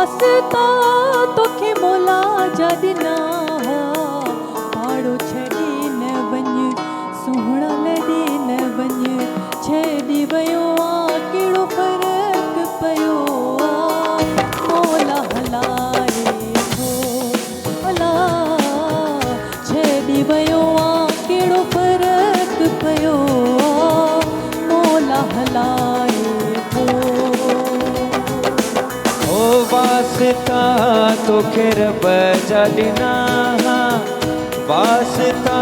वास्ता तोखे मोला जॾना पाड़ो छॾे न वञ सुहिणा लॾे न वञ छॾी वियो आहे कहिड़ो फ़र्क़ु पियो आहे मोला हलाए थो अला छॾी वियो आहे कहिड़ो फ़र्क़ु पियो आहे मोला हलाए थो ओ वास्ता तोखे रब जा ॾिना वास्ता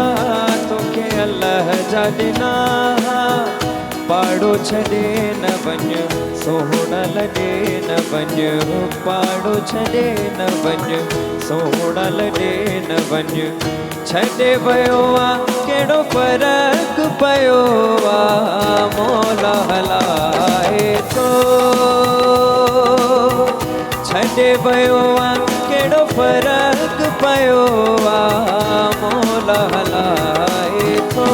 तोखे अल्लाह जा ॾिना पाड़ो छॾे न वञ सोहणा लॾे न वञ पाड़ो छॾे न वञ सोहणा लॾे न वञ छॾे वियो आहे कहिड़ो फ़र्क़ु पियो आहे मोला हलाए थो छॾे वियो आहे कहिड़ो फ़र्क़ु पियो आहे मोला हलाए थो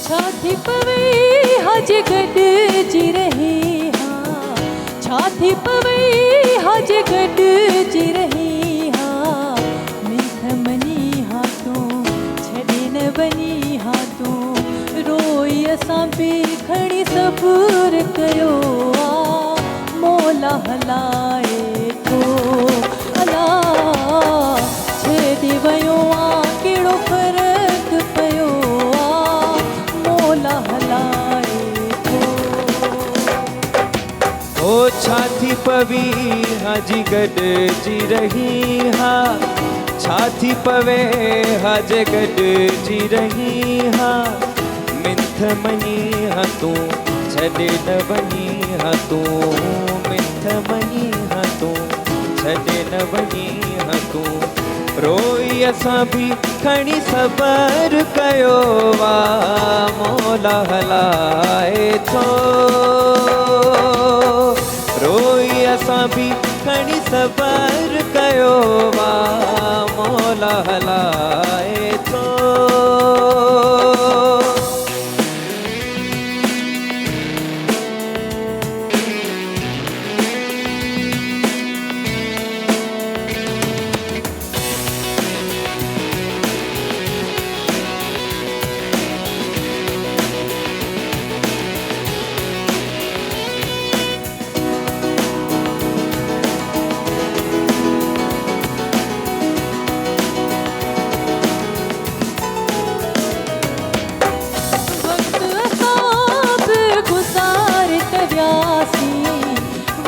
छाती पवे हज गॾिजी रही हाँ छाती पवे हज गॾिजी रही हाँ मिथ मनी हाँ तूं छॾे न वञी हाँ तूं रोई असां बि खणी सबुर कयो आहे मोला हलाए थो अला छॾे वियो आहे कहिड़ो फ़र्क़ु पियो ओ छाती पवी हज गॾिजी रही हा छाती पवे हज गॾिजी रही हा मिथ मनी हा तूं छॾे न वञी हा तूं मिथ मनी हा तूं छॾे न वञी हा तूं रोई असां बि खणी सबर कयो आहे मोला हलाए थो रोई असां बि खणी सबर कयो आहे मोला हलाए थो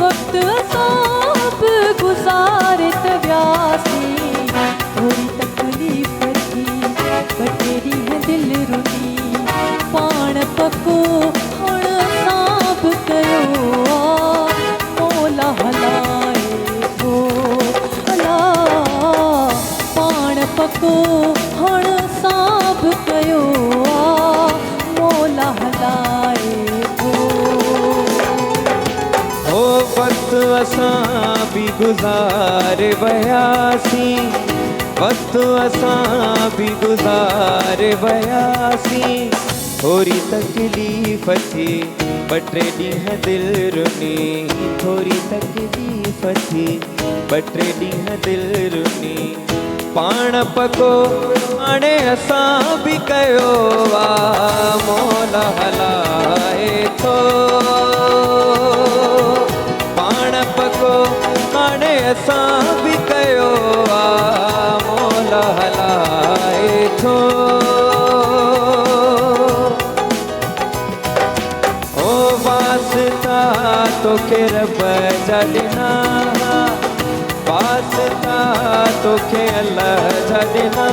वक्त असां बि गुज़ारित वियासीं थोरी तकलीफ़ थी ॿ टे ॾींहं दिलि रुनी पाण पको हाणे असां बि कयो आहे मोला हलाए थो अला पाण पको हाणे असां बि कयो आहे मोला हलाए वक्त असां बि गुज़ारे वियासीं वक्त असां बि गुज़ारे वियासीं थोरी तकलीफ़ थी ॿ टे ॾींहं दिलि रुनी थोरी तकलीफ़ थी ॿ टे ॾींहं दिलि रुनी पाण पको हाणे असां बि कयो आहे मोला हलाए थो पको हाणे असां बि कयो आहे मोला हलाए थो ओ वास्ता तोखे रब जा ॾिना वास्ता तोखे अल्लाह जा ॾिना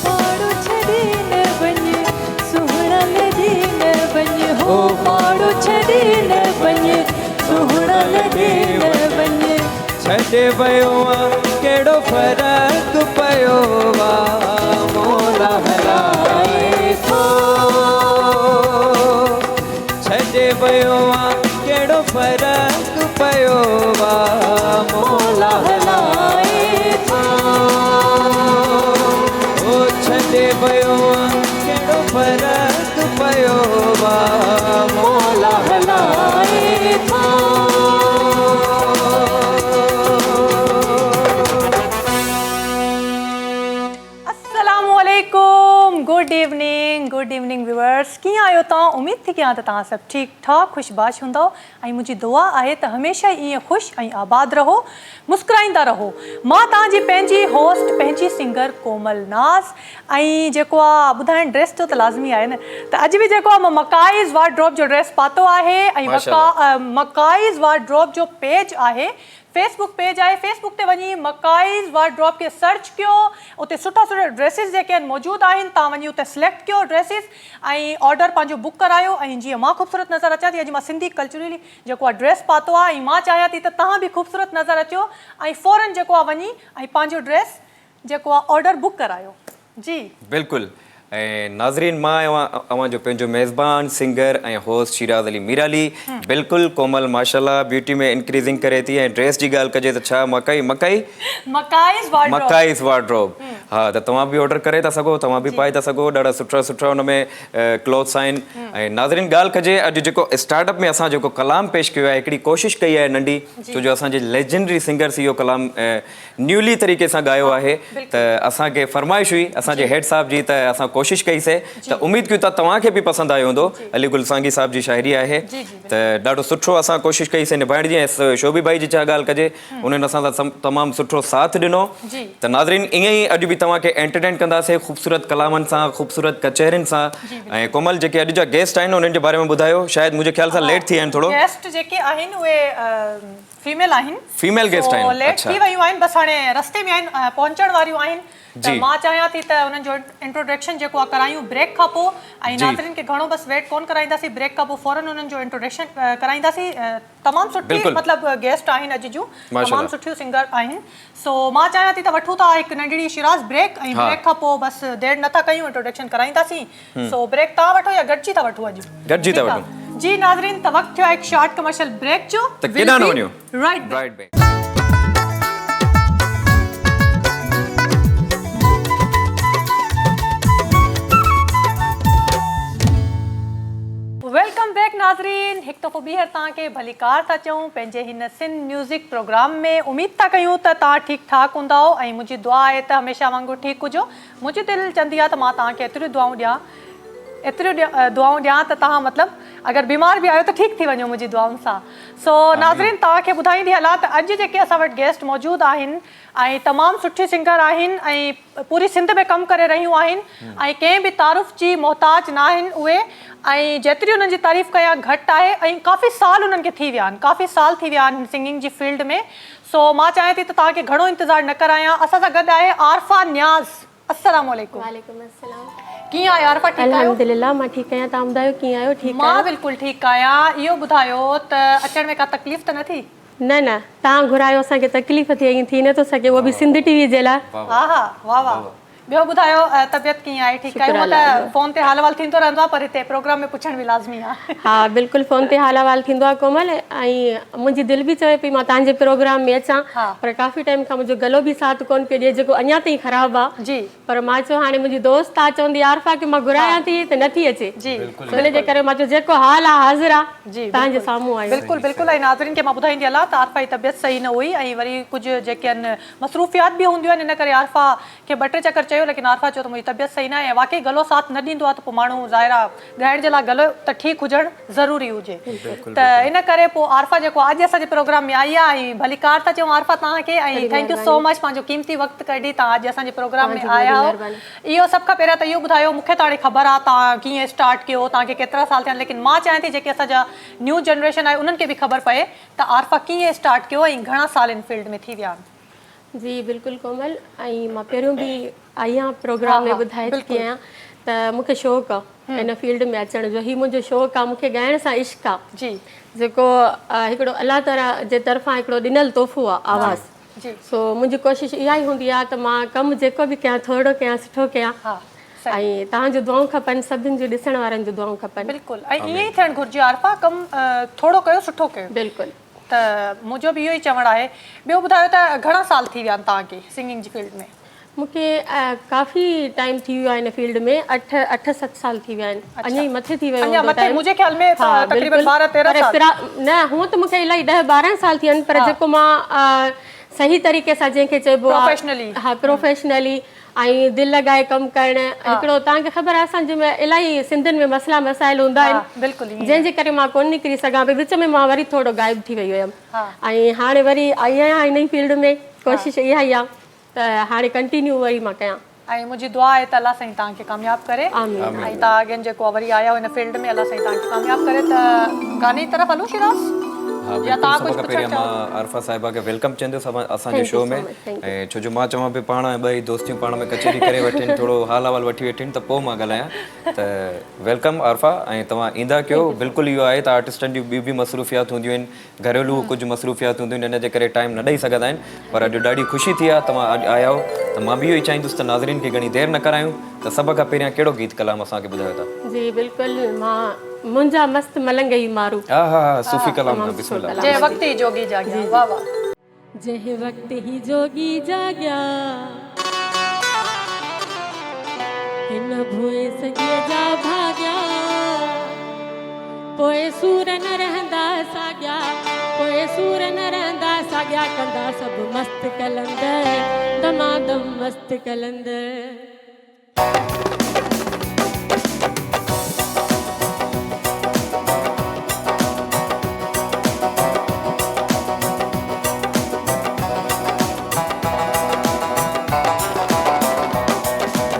पाड़ो छॾे न वञ सुहिणा लॾे न वञ हो पाड़ो छॾे न वञ सुहिणा छॾे वियो आहे कहिड़ो फ़र्क़ु पियो आहे मोला हलाए थो छॾे वियो आहे कहिड़ो फ़र्क़ु पियो आहे मोला हलाए थो ओ छॾे वियो आहे कहिड़ो फ़र्क़ु पियो आहे मोला हलाए थो गुड इवनिंग व्यूअर्स कीअं आहियो तव्हां उमेद थी कयां त तव्हां सभु ठीकु ठाक ख़ुशबाश हूंदव ऐं मुंहिंजी दुआ आहे त हमेशह ईअं ख़ुशि ऐं आबाद रहो मुस्कुराईंदा रहो मां तव्हांजी पंहिंजी होस्ट पंहिंजी सिंगर कोमल नाज़ ऐं जेको आहे ॿुधाइण ड्रेस जो त लाज़मी आहे न त अॼु बि जेको आहे मां मकाइज़ वार्डरोब जो ड्रेस पातो आहे ऐं मकाइज़ वार्डरोब जो पेज आहे फेसबुक पेज आहे फेसबुक ते वञी मकाइज़ वार्डरोब खे सर्च कयो उते सुठा सुठा ड्रेसिस जेके आहिनि मौजूदु आहिनि तव्हां वञी उते सिलेक्ट कयो ड्रेसिस ऐं ऑर्डर पंहिंजो बुक करायो ऐं जीअं मां ख़ूबसूरत नज़र अचां थी अॼु मां सिंधी कल्चरली जेको आहे ड्रेस पातो आहे ऐं मां चाहियां थी त तव्हां बि ख़ूबसूरत नज़र अचो ऐं फ़ौरन जेको आहे वञी ऐं पंहिंजो ड्रेस जेको आहे ऑर्डर बुक करायो जी बिल्कुलु ऐं नाज़रीन मां अवां जो पंहिंजो मेज़बान सिंगर ऐं होस्ट शिराज़ अली मीराली बिल्कुलु कोमल माशाल्लाह ब्यूटी में इंक्रीज़िंग करे थी ऐं ड्रेस जी ॻाल्हि कजे त छा मकाइज़ वार्डरोब हा त तव्हां बि ऑर्डर करे था सघो तव्हां बि पाए था सघो ॾाढा सुठा सुठा हुन में क्लोथ्स आहिनि ऐं नाज़रीन ॻाल्हि कजे अॼु जेको स्टार्टअप में असां जेको कलाम पेश कयो आहे हिकिड़ी कोशिशि कई आहे नंढी छो जो असांजे लेजेंडरी सिंगर्स इहो कलाम न्यूली तरीक़े सां ॻायो आहे त असांखे फरमाइश हुई असांजे हेड साहब जी त असां कोशिशि कईसीं त उमेद कयूं था तव्हांखे बि पसंदि आयो हूंदो अली गुल सांगी साहब जी शाइरी आहे त ॾाढो सुठो असां कोशिशि कईसीं निभाइण जी ऐं शोभी भाई जी छा ॻाल्हि कजे उन्हनि असां सां तमामु सुठो साथ ॾिनो त नाज़रीन ईअं ई अॼु बि तव्हांखे एंटरटेन कंदासीं ख़ूबसूरत कलामनि सां ख़ूबसूरत कचहरियुनि सां ऐं कोमल जेके अॼु जा गेस्ट आहिनि उन्हनि जे बारे में ॿुधायो शायदि मुंहिंजे ख़्याल सां लेट थी विया आहिनि थोरो गेस्ट जेके आहिनि उहे फीमेल गेस्ट आहिनि लेट थी वियूं आहिनि बसि हाणे रस्ते में आहिनि पहुचण वारियूं आहिनि त मां चाहियां थी त उन्हनि जो इंट्रोडक्शन जेको आहे करायूं ब्रेक खां पोइ ऐं नाज़रीन खे घणो बसि वेट कोन कराईंदासीं ब्रेक खां पोइ फ़ौरन उन्हनि जो इंट्रोडक्शन कराईंदासीं तमामु सुठी मतिलबु गेस्ट आहिनि अॼु जूं तमामु सुठियूं सिंगर आहिनि सो मां चाहियां थी त वठूं था हिकु नंढड़ी शिराज़ ब्रेक ऐं ब्रेक खां पोइ बसि देरि नथा कयूं इंट्रोडक्शन कराईंदासीं सो ब्रेक तव्हां वठो या गॾिजी था वठो अॼु जी नाज़रीन त वक़्तु थियो आहे हिकु शॉर्ट कमर्शियल ब्रेक जो त केॾां न वञो राइट वेलकम बैक नाज़रीन हिकु दफ़ो ॿीहर तव्हांखे भली कार था चऊं पंहिंजे हिन सिंध म्यूज़िक प्रोग्राम में उमेद था कयूं त तव्हां ठीकु ठाक हूंदव ऐं मुंहिंजी दुआ आहे त हमेशह वांगुरु ठीकु हुजो मुंहिंजी दिलि चवंदी आहे त मां तव्हांखे एतिरियूं दुआऊं ॾियां त तव्हां मतिलबु अगरि बीमार बि आहियो त ठीकु थी वञो मुंहिंजी दुआउनि सां सो नाज़रीन तव्हांखे ॿुधाईंदी हलां त अॼु जेके असां वटि गेस्ट मौजूदु आहिनि ऐं तमामु सुठी सिंगर आहिनि ऐं पूरी सिंध में कमु करे रहियूं आहिनि ऐं कंहिं बि तारीफ़ जी मोहताज न आहिनि उहे ऐं जेतिरी उन्हनि जी तारीफ़ कयां घटि आहे ऐं काफ़ी साल उन्हनि खे थी विया आहिनि काफ़ी साल थी विया आहिनि सिंगिंग जी फील्ड में सो मां चाहियां थी त तव्हांखे घणो इंतज़ारु न करायां असां सां गॾु आहे आरफा नियाज़ अस्सलाम वालेकुम कीअं आहियो आरफा ठीकु आहियो अल्हम्दुलिल्लाह मां ठीकु आहियां तव्हां ॿुधायो कीअं आहियो ठीकु मां बिल्कुलु ठीकु आहियां इहो ॿुधायो त अचण में का तकलीफ़ त न थी न तव्हां घुरायो असांखे तकलीफ़ थी नथो सघे उहो बि सिंध टीवी जे लाइ हा वाह ॿियो ॿुधायो तबियत कीअं आहे ठीकु आहे त फ़ोन ते हाल अहिवाल थींदो रहंदो आहे पर हिते प्रोग्राम में पुछण बि लाज़मी आहे हा बिल्कुलु फ़ोन ते हाल अहिवाल थींदो आहे कोमल ऐं मुंहिंजी दिलि बि चवे पई मां तव्हांजे प्रोग्राम में अचां पर काफ़ी टाइम खां मुंहिंजो गलो बि साथ कोन पियो ॾिए जेको अञा ताईं ख़राबु आहे जी पर मां चयो हाणे मुंहिंजी दोस्त आहे चवंदी आरफा की मां घुरायां थी त नथी अचे जी हुनजे करे मां चयो जेको हाल आहे हाज़िर आहे जी तव्हांजे साम्हूं आहे बिल्कुलु ऐं नाज़रीन खे मां ॿुधाईंदी हलां त आरफा जी तबियत सही न हुई ऐं वरी कुझु जेके आहिनि मसरूफ़ियात बि हूंदियूं आहिनि इन करे आरफा खे 2-3 चकर चयो लेकिन आरफा चयो त मुंहिंजी तबियत सही न आहे ऐं वाक़ई गलो साथ न ॾींदो आहे त पोइ माण्हू ज़ाहिर आहे ॻाइण जे लाइ गलो त ठीकु हुजणु ज़रूरी हुजे त इन करे पोइ आरफा जेको अॼु असांजे प्रोग्राम में आई आहे ऐं भली कार था चऊं आरफा तव्हांखे ऐं थैंक यू सो मच पंहिंजो क़ीमती वक़्तु कढी तव्हां अॼु असांजे प्रोग्राम में आया आहियो इहो सभ खां पहिरियों त इहो ॿुधायो मूंखे त हाणे ख़बर आहे तव्हां कीअं स्टार्ट कयो तव्हांखे केतिरा साल थिया लेकिन मां चाहियां थी जेके असांजा न्यू जनरेशन आहे उन्हनि खे बि ख़बर पए त आरफा कीअं स्टार्ट कयो ऐं घणा साल इन फील्ड में थी विया आहिनि जी बिल्कुलु कोमल ऐं मां पहिरियों बि आई आहियां प्रोग्राम में ॿुधाए चुकी आहियां त मूंखे शौक़ु आहे इन फील्ड में अचण जो हीउ मुंहिंजो शौक़ु आहे मूंखे ॻाइण सां इश्क़ु आहे जी जेको हिकिड़ो अलाह ताला जे तरफ़ां हिकिड़ो ॾिनल तोहफ़ो आहे आवाज़ु जी। सो मुंहिंजी कोशिशि इहा ई हूंदी आहे त मां कमु जेको बि कयां थोरो कयां सुठो कयां हा सही ऐं तव्हांजूं दुआऊं खपनि सभिनि जूं ॾिसण वारनि जूं दुआऊं खपनि बिल्कुलु ऐं ईअं ई थियणु घुरिजे आरफा कमु थोरो कयो सुठो कयो बिल्कुलु त मुंहिंजो बि इहो ई चवणु आहे ॿियो ॿुधायो त घणा साल थी विया आहिनि तव्हांखे सिंगिंग जी फील्ड में मूंखे काफ़ी टाइम थी वियो आहे हिन फील्ड में 8-7 साल थी विया आहिनि अञा ई मथे थी वियो अञा हूंदो मथे time। मुंहिंजे ख्याल में हा, तक़रीबन बिल्कुलु। 12-13 पर साल न हूअं त मूंखे इलाही 10-12 साल थी विया आहिनि पर जेको मां सही तरीक़े सां जंहिंखे चइबो आहे Professionally। हा प्रोफेशनली ऐं दिलि लॻाए कमु करणु हिकिड़ो तव्हांखे ख़बर आहे असांजे में इलाही सिंधियुनि में मसइला मसाइल हूंदा हा, आहिनि बिल्कुलु ईअं। जंहिंजे करे मां कोन निकिरी सघां पई विच में मां वरी थोरो गाइब थी वई हुयमि हा। ऐं हाणे वरी आई आहियां हिन ई फील्ड में कोशिशि इहा ई आहे त हाणे कंटिन्यू वरी मां कयां ऐं मुंहिंजी दुआ आहे त अलाह साईं तव्हांखे कामयाबु करे आमीन। ऐं तव्हां अॻियां जेको वरी आया हो हिन फील्ड में अलाह साईं तव्हांखे कामयाबु करे त गाने जी तरफ़ हलूं शिराज हा या तव्हां बिल्कुलु कुझु सभ खां पहिरियों पुछणु मां चाहो आरफा साहिबा खे वेलकम चवंदुसि असांजे Thank you शो so में much, thank you। ऐं छो जो मां चवां पियो पाण ॿई दोस्तियूं पाण में कचेरी करे वठनि थोरो हाल अहवाल वठी वठनि त पोइ मां ॻाल्हायां त वेलकम आरफा ऐं तव्हां ईंदा कयो बिल्कुलु इहो आहे त आर्टिस्टनि जूं ॿियूं बि मसरूफ़ियात हूंदियूं आहिनि घरेलू कुझु मसरूफ़ियात हूंदियूं आहिनि हिन जे करे टाइम न ॾेई सघंदा आहिनि पर अॼु ॾाढी ख़ुशी थी आहे तव्हां अॼु आया हो त मां बि इहो ई चाहींदुसि त नाज़रीन खे घणी देरि न करायूं त सभ खां पहिरियां कहिड़ो गीत कलाम असांखे ॿुधायो था जी बिल्कुलु मां मुंहिंजा मस्त मलंग ई मारू हा हा हा सूफ़ी कलाम था तमामु बिस्मिल्लाह जंहिं वक़्तु ई जोगी जाॻिया वाह वाह जंहिं वक़्त ही जोगी जाॻिया हिन भुए सॼे जा भाॻिया पोइ सूर न रहंदा साॻिया पोइ सूर न रहंदा साॻिया कंदा सभु मस्त कलंदर दमादम मस्त कलंदर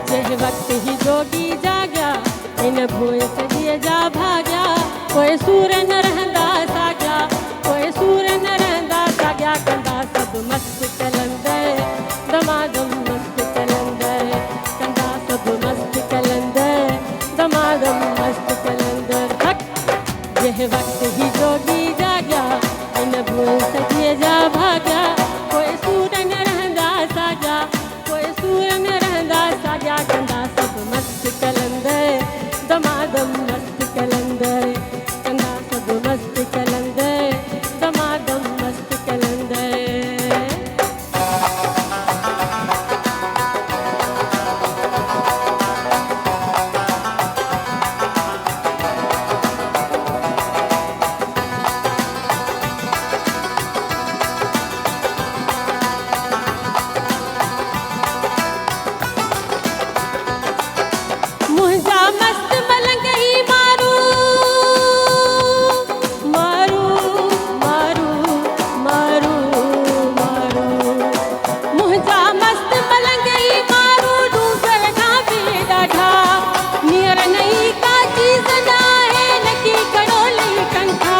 जंहिं वक़्त ही जोगी जाॻिया हिन भुए सॼे जा भाॻिया पोइ सूर न रहंदा साॻिया पोइ सूर न रहंदा साॻिया कंदा सभु मस्त कलंदर दमादम मस्त कलंदर कंदा सभु मस्त कलंदर दमादम मस्त कलंदर जंहिं वक़्त ही जोगी जाॻिया हिन भुए सॼे जा भाॻिया पोइ सूर न रहंदा साॻिया पोइ सूर न रहंदा साॻिया कंदा सभु मस्त कलंदर दमादम मस्त कलंदर कंदा सभु मस्त कलंदर दमादम मस्त कलंदर मुंहिंजा मस्त मलंग ई मारू मारू मारू मारू मारू मुंहिंजा मस्त मलंग ई मारू डूंगर खां बि ॾाढा नीर नई का चीज़ न आहे लॻी कड़ोली कंठा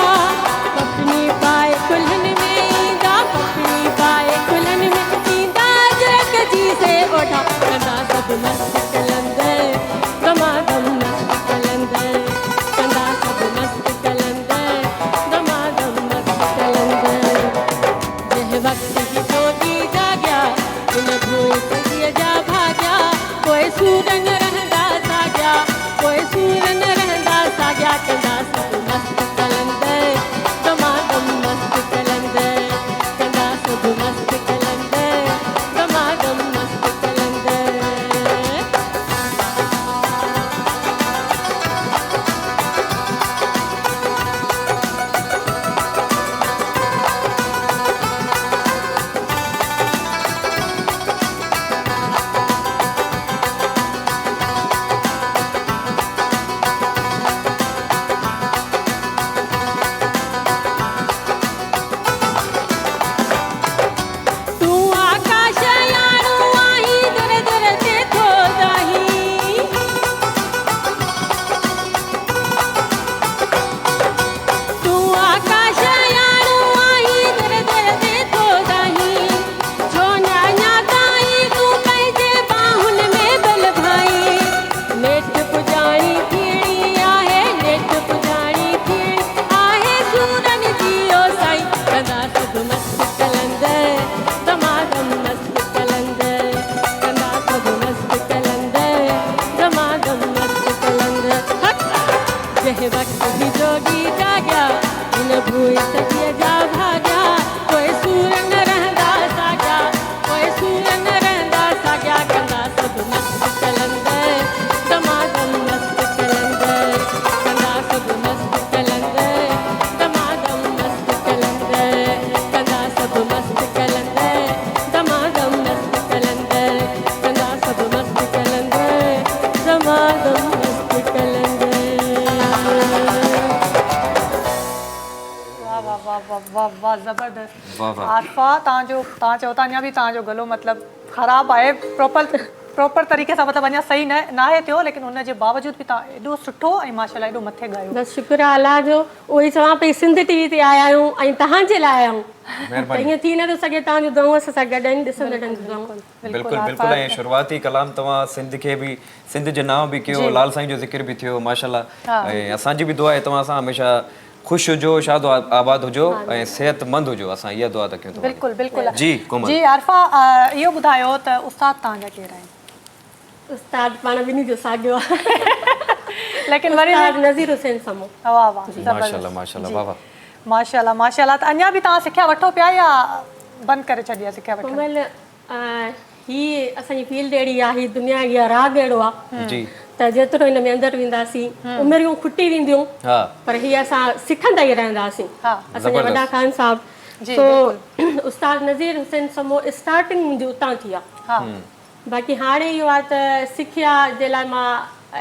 पपनी पाए कुल्हनि में ईंदा पपनी पाए कुल्हनि में ईंदा जग जी से ओढ़ा कंदा सभु मस्त कलंदर दमादम मस्त कलंदर कंदा सभु मस्त कलंदर दमादम मस्त कलंदर जंहिं वक़्त ही जोगी जाॻिया हिन भुए सॼे जा भाॻिया पोइ सूर न रहंदा साॻिया पोइ सूर न रहंदा साॻिया कंदा सभु मस्त कलंदर दमादम मस्त कलंदर कंदा सभु मस्त कलंदर दमादम मस्त कलंदर वाह ज़बरदस्त। वाह, वाह। आरफा तव्हां चओ था अञा बि तव्हांजो गलो मतिलबु ख़राबु आहे, प्रॉपर तरीक़े सां मतिलबु अञा सही न आहे थियो, लेकिन उनजे बावजूद बि तव्हां एॾो सुठो ऐं माशाल्लाह एॾो मथे ॻायो। बसि शुक्र आहे अलाह जो। उहो ई चवां पई सिंध टीवी ते आया आहियूं ऐं तव्हांजे लाइ आया आहियूं, त ईअं थी नथो सघे तव्हांजो दुआऊं असां सां गॾु आहिनि, ॾिसंदड़नि जूं दुआऊं। बिल्कुलु बिल्कुलु। ऐं शुरूआती कलाम तव्हां सिंध खे बि, सिंध जे नाम बि कयो, लाल साईं जो ज़िक्र बि थियो माशाल्लाह। ऐं असांजी बि दुआ आहे तव्हां सां हमेशह ख़ुशि हुजो, शादो आबाद हुजो ऐं सेहतमंद हुजो, असां इहा दुआ था कयूं। बिल्कुलु बिल्कुलु। जी कोमल। जी आरफा, इहो ॿुधायो त उस्ताद तव्हांजा केरु आहिनि? उस्ताद पाण ॿिन्ही जो साॻियो आहे, लेकिन वरी उस्ताद नज़ीर हुसैन समो। वाह वाह माशाल्लाह माशाल्लाह, वाह वाह माशाल्लाह माशाल्लाह। त अञा बि तव्हां सिखिया वठो पिया या बंदि करे छॾी आहे सिखिया वठो? कोमल, ही असांजी फील्ड अहिड़ी आहे, ही दुनिया इहा राग अहिड़ो आहे जी। त जेतिरो हिन में अंदरि वेंदासीं उमिरियूं खुटी वेंदियूं, हा पर हीअ असां सिखंदा ई रहंदासीं। हा असांजा वॾा खान साहब जी, तो उस्ताद नज़ीर हुसैन समो स्टार्टिंग मुंहिंजी उतां थी आहे। हा बाक़ी हाणे इहो आहे त सिखिया जे लाइ मां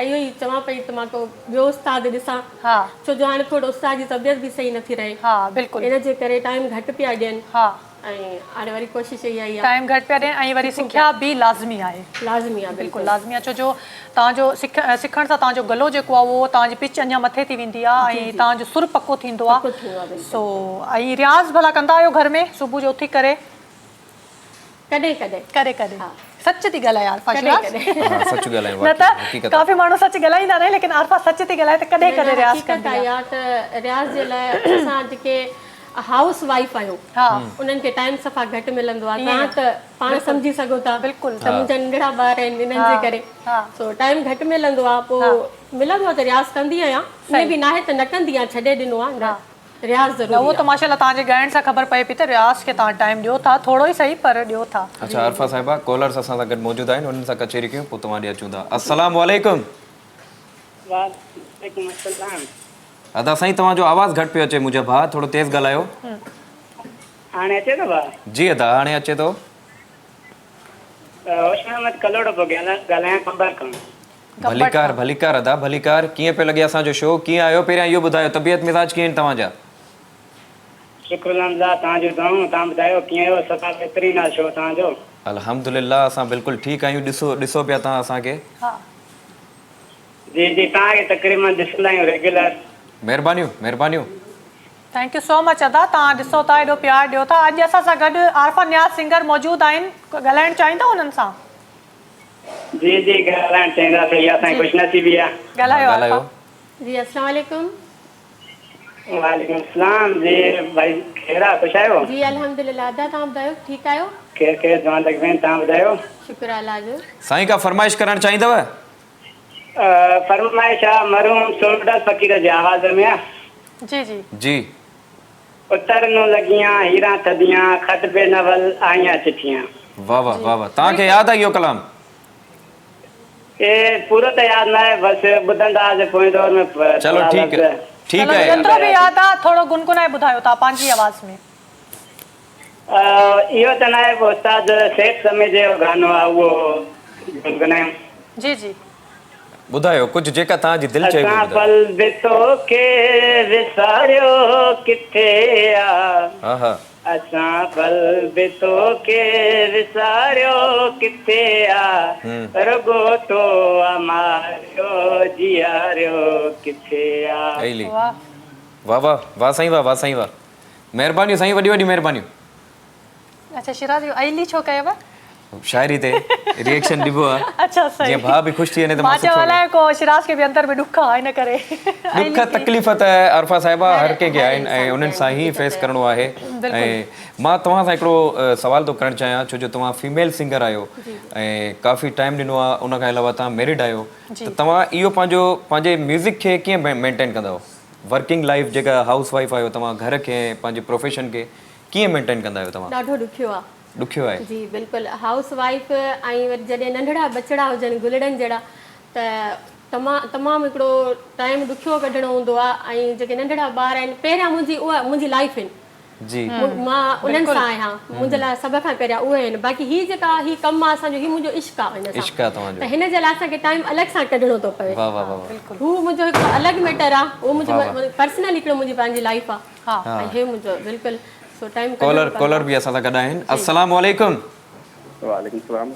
इहो ई चवां पई त मां को ॿियो उस्ताद ॾिसां, हा छो जो हाणे थोरो उस्ताद जी तबियत बि सही नथी रहे, हा बिल्कुलु। इन जे करे टाइम घटि पिया ॾियनि हा ऐं हाणे वरी कोशिशि इहा ई आहे, टाइम घटि पिया ॾियनि ऐं वरी सिखिया बि लाज़मी आहे। लाज़मी आहे बिल्कुलु लाज़मी आहे, छो जो तव्हांजो सिखण सां तव्हांजो गलो जेको आहे उहो तव्हांजी पिच अञा मथे थी वेंदी आहे ऐं तव्हांजो सुर पको थींदो आहे। सो ऐं रियाज़ भला कंदा आहियो घर में सुबुह जो उथी करे? कॾहिं कॾहिं करे करे सच थी ॻाल्हाए आरफा? कॾहिं कॾहिं हा सच ॻाल्हायूं, न त काफ़ी माण्हू सच ॻाल्हाईंदा आहिनि, लेकिन आरफा सच थी ॻाल्हाए त कॾहिं कॾहिं रियाज़ हक़ीक़त कंदी आहे आहे। या त रियाज़ जे लाइ असां जेके हाउस वाइफ आहियूं हा उन्हनि खे टाइम सफ़ा घटि मिलंदो आहे। तव्हां त पाण सम्झी सघो था बिल्कुलु त मुंहिंजा नंढड़ा ॿार आहिनि, इन्हनि जे करे हा सो टाइम घटि मिलंदो आहे, पोइ मिलंदो आहे त रियाज़ कंदी आहियां, ईअं बि न आहे त न कंदी आहियां, छॾे ॾिनो आहे न, रियाज़ न ज़रूरी उहो त माशाल्लाह तव्हांजे ॻाइण सां ख़बर पए पई त रियाज़ खे तव्हां टाइम ॾियो था, थोरो ई सही पर ॾियो था। अच्छा आरफा साहिबा, कॉलर्स असां सां गॾु मौजूदु आहिनि, उन्हनि सां कचेरी कयूं पोइ तव्हां ॾे अचूं था। अस्सलाम वालेकुम। वालेकुम अस्सलाम। अदा साईं तव्हांजो आवाज़ घटि पियो अचे मुंहिंजा भाउ, थोरो तेज़ ॻाल्हायो। हाणे अचे थो भाउ? जी अदा हाणे अचे थो। होशमेहमद कलोड़ो पियो ॻाल्हायां ख़बर खां। भलीकार भलीकार अदा भलीकार। कीअं पियो लॻे असांजो शो, कीअं आयो पहिरियां इहो ॿुधायो, तबियत मिज़ाज कीअं आहिनि तव्हांजा? शुक्र अल्लाह, तव्हांजो दुआऊं, तव्हां ॿुधायो कीअं आहियो? सफ़ा बहितरीन आहे शो तव्हांजो। अल्हम्दुलिल्लाह असां बिल्कुलु ठीकु आहियूं। ॾिसो पिया तव्हां असांखे। हा जी जी, तव्हांखे तक़रीबन ॾिसंदा आहियूं रेगुलर। महिरबानियूं महिरबानियूं। थैंक यू सो मच अदा, तव्हां ॾिसो था एॾो प्यार ॾियो था। अॼु असां सां गॾु आरफा नियाज़ सिंगर मौजूदु आहिनि, ॻाल्हाइणु चाहींदा उन्हनि सां? जी जी, ॻाल्हाइण चाहींदासीं, इहा असांजी ख़ुशनसीबी आहे। ॻाल्हायो ॻाल्हायो। आरफा। जी अस्सलाम वालेकुम। वालेकुम सलाम। जी भाई ख़ैर आहे, ख़ुशि आहियो? जी अल्हम्दुलिल्लाह। अदा तव्हां ॿुधायो ठीकु आहियो? केरु केरु दुआ लॻियूं, तव्हां ॿुधायो? शुक्र अल्लाह जो। साईं का फरमाइश करणु चाहींदव? फरमाइश आहे मरहूम सोनडल फ़कीर जे आवाज़ में आहे। जी जी जी। उतरन लॻियां हीरा थदियां, खत पे नवल आइयां चिठियां। वाह वाह वाह वाह। तव्हांखे यादि आहे इहो कलाम? पूरो त यादि न आहे, बसि ॿुधंदासीं पोइ दौर में। चलो ठीकु है, ठीकु चलो, है। जेतिरो बि यादि आहे थोरो गुनगुनाए ॿुधायो तव्हां पंहिंजी आवाज़ में। इहो त न आहे, उस्ताद सेठ समय जो गानो आहे उहो गुनगुनायूं। जी जी ॿुधायो कुझु जेका तव्हांजी दिलि चए असां पल बितो के विसारियो किथे आ, हा हा। असां पल बितो के विसारियो किथे आ, रुगो तो अमारियो जियारियो किथे आ। अहिली। वाह वाह वाह वाह साईं वाह वाह साईं वाह। महिरबानियूं साईं, वॾी वॾी महिरबानियूं। अच्छा शिराज अली छो कयव? शाइरी ते रिएक्शन ॾिबो आहे। अच्छा सही। जीअं भाउ बि ख़ुशि थी वञे त मां मां चयो अलाए को शिराज खे बि अंदर में ॾुख आहे, इन करे ॾुख तकलीफ़ त आरफा साहिबा हर कंहिंखे आहिनि ऐं उन्हनि सां ई फेस करिणो आहे। ऐं मां तव्हां सां हिकिड़ो सवाल थो करणु चाहियां, छो जो तव्हां फीमेल सिंगर आहियो ऐं काफ़ी टाइम ॾिनो आहे, उन खां अलावा तव्हां मैरिड आहियो, त तव्हां इहो पंहिंजे म्यूज़िक खे कीअं मेंटेन कंदा? वर्किंग लाइफ जेका हाउस वाइफ आहियो तव्हां, घर खे पंहिंजे प्रोफेशन खे कीअं मेंटेन कंदा आहियो तव्हां? ॾाढो ॾुखियो आहे। ॾुखियो आहे जी बिल्कुलु। हाउस वाइफ ऐं वरी जॾहिं नंढड़ा बचड़ा हुजनि गुलड़नि जहिड़ा, त तमामु हिकिड़ो टाइम ॾुखियो कढणो हूंदो आहे। ऐं जेके नंढड़ा ॿार आहिनि, पहिरियां मुंहिंजी लाइफ आहिनि, जी। मां उन्हनि सां आहियां, मुंहिंजे लाइ सभ खां पहिरियां उहे आहिनि। बाक़ी हीअ जेका हीअ कमु आहे असांजो, हीअ मुंहिंजो इश्क़ आहे, इश्क़ आहे तव्हांजो। त हिन जे लाइ असांखे टाइम अलॻि सां कढणो थो पए। वाह वाह वाह। हू मुंहिंजो हिकिड़ो अलॻि मैटर आहे, उहो मुंहिंजो पर्सनल हिकिड़ो मुंहिंजी पंहिंजी लाइफ आहे। हा ऐं हे मुंहिंजो बिल्कुलु। सो सो टाइम कॉलर बि असां सां गॾु आहिनि। अस्सलाम वालेकुम। वालेकुम सलाम।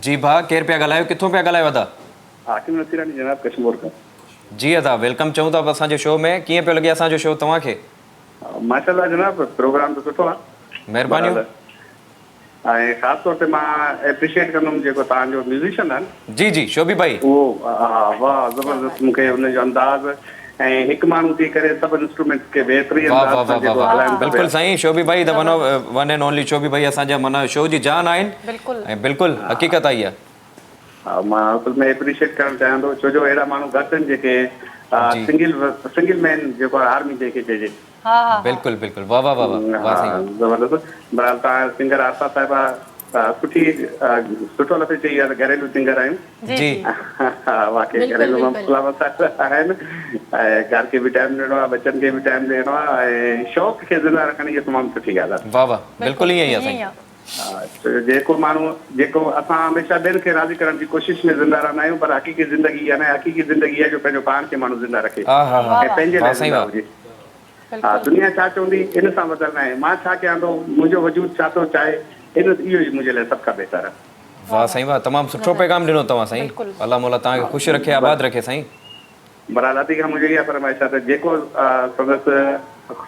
जी भाउ, केरु पिया ॻाल्हायो, किथां पिया ॻाल्हायो अदा? हाकिम नसीरानी जनाब कश्मीर खां। जी अदा, वेलकम चऊं था असांजे शो में। कीअं पियो लॻे असांजो शो तव्हांखे? माशाल्लाह जनाब, प्रोग्राम त सुठो आहे। महिरबानियूं। ऐं ख़ासि तौर ते मां एप्रिशिएट कंदुमि जेको तव्हांजो म्यूज़िशियन आहे जी जी शोभी भाई, उहो वाह ज़बरदस्त, मूंखे हुनजो अंदाज़ ऐं हिकु माण्हू थी करे सभु इंस्ट्रूमेंट्स खे बहितरीन वाह वाह अंदाज़ वाह सां जेको वाह, हलाइनि था बिल्कुलु साईं। शोभी भाई द वन एंड ओनली शोभी भाई असांजा माना शो जी जान आहिनि बिल्कुलु ऐं बिल्कुलु हक़ीक़त आई आहे। पिया। मां असल में एप्रिशिएट करणु चाहियां थो, छो जो अहिड़ा माण्हू घटि आहिनि जेके सिंगल मैन जेको आहे आर्मी जंहिंखे चइजे। हा हा बिल्कुलु बिल्कुलु, वाह वाह वाह वाह वाह साईं। ज़बरदस्त। बहरहाल तव्हां सिंगर आरसा साहिबा सुठो लफ़्ज़ चई आहे त घरेलू सिंगर आहियूं। जी वाकई घरेलू मसइला आहिनि ऐं घर खे बि टाइम ॾियणो आहे, बच्चनि खे बि टाइम ॾियणो आहे ऐं शौक़ खे ज़िंदा रखण इहा तमामु सुठी ॻाल्हि आहे। वाह वाह, बिल्कुलु ईअं ई आहे साईं। जेको माण्हू जेको असां हमेशह ॿियनि खे राज़ी करण जी कोशिशि में ज़िंदा रहंदा आहियूं, पर हक़ीक़ी ज़िंदगी आहे न, हक़ीक़ी ज़िंदगी आहे जो पंहिंजो पाण खे माण्हू ज़िंदा रखे हा हा हा, ऐं पंहिंजे वाह लाइ साईं ज़िंदा वाह। हुजे। हा, दुनिया छा चवंदी इन सां बदलना आहे, मां छा कयां थो, मुंहिंजो वजूद छा थो चाहे, इहो ई मुंहिंजे लाइ सभ खां बहितर आहे। वाह साईं वाह, तमामु सुठो पैगाम ॾिनो तव्हां साईं। अल्लाह मौला तव्हांखे ख़ुशि रखे, आबाद रखे साईं। बरादाती खां मुंहिंजो इहा फरमाइश आहे त जेको संदसि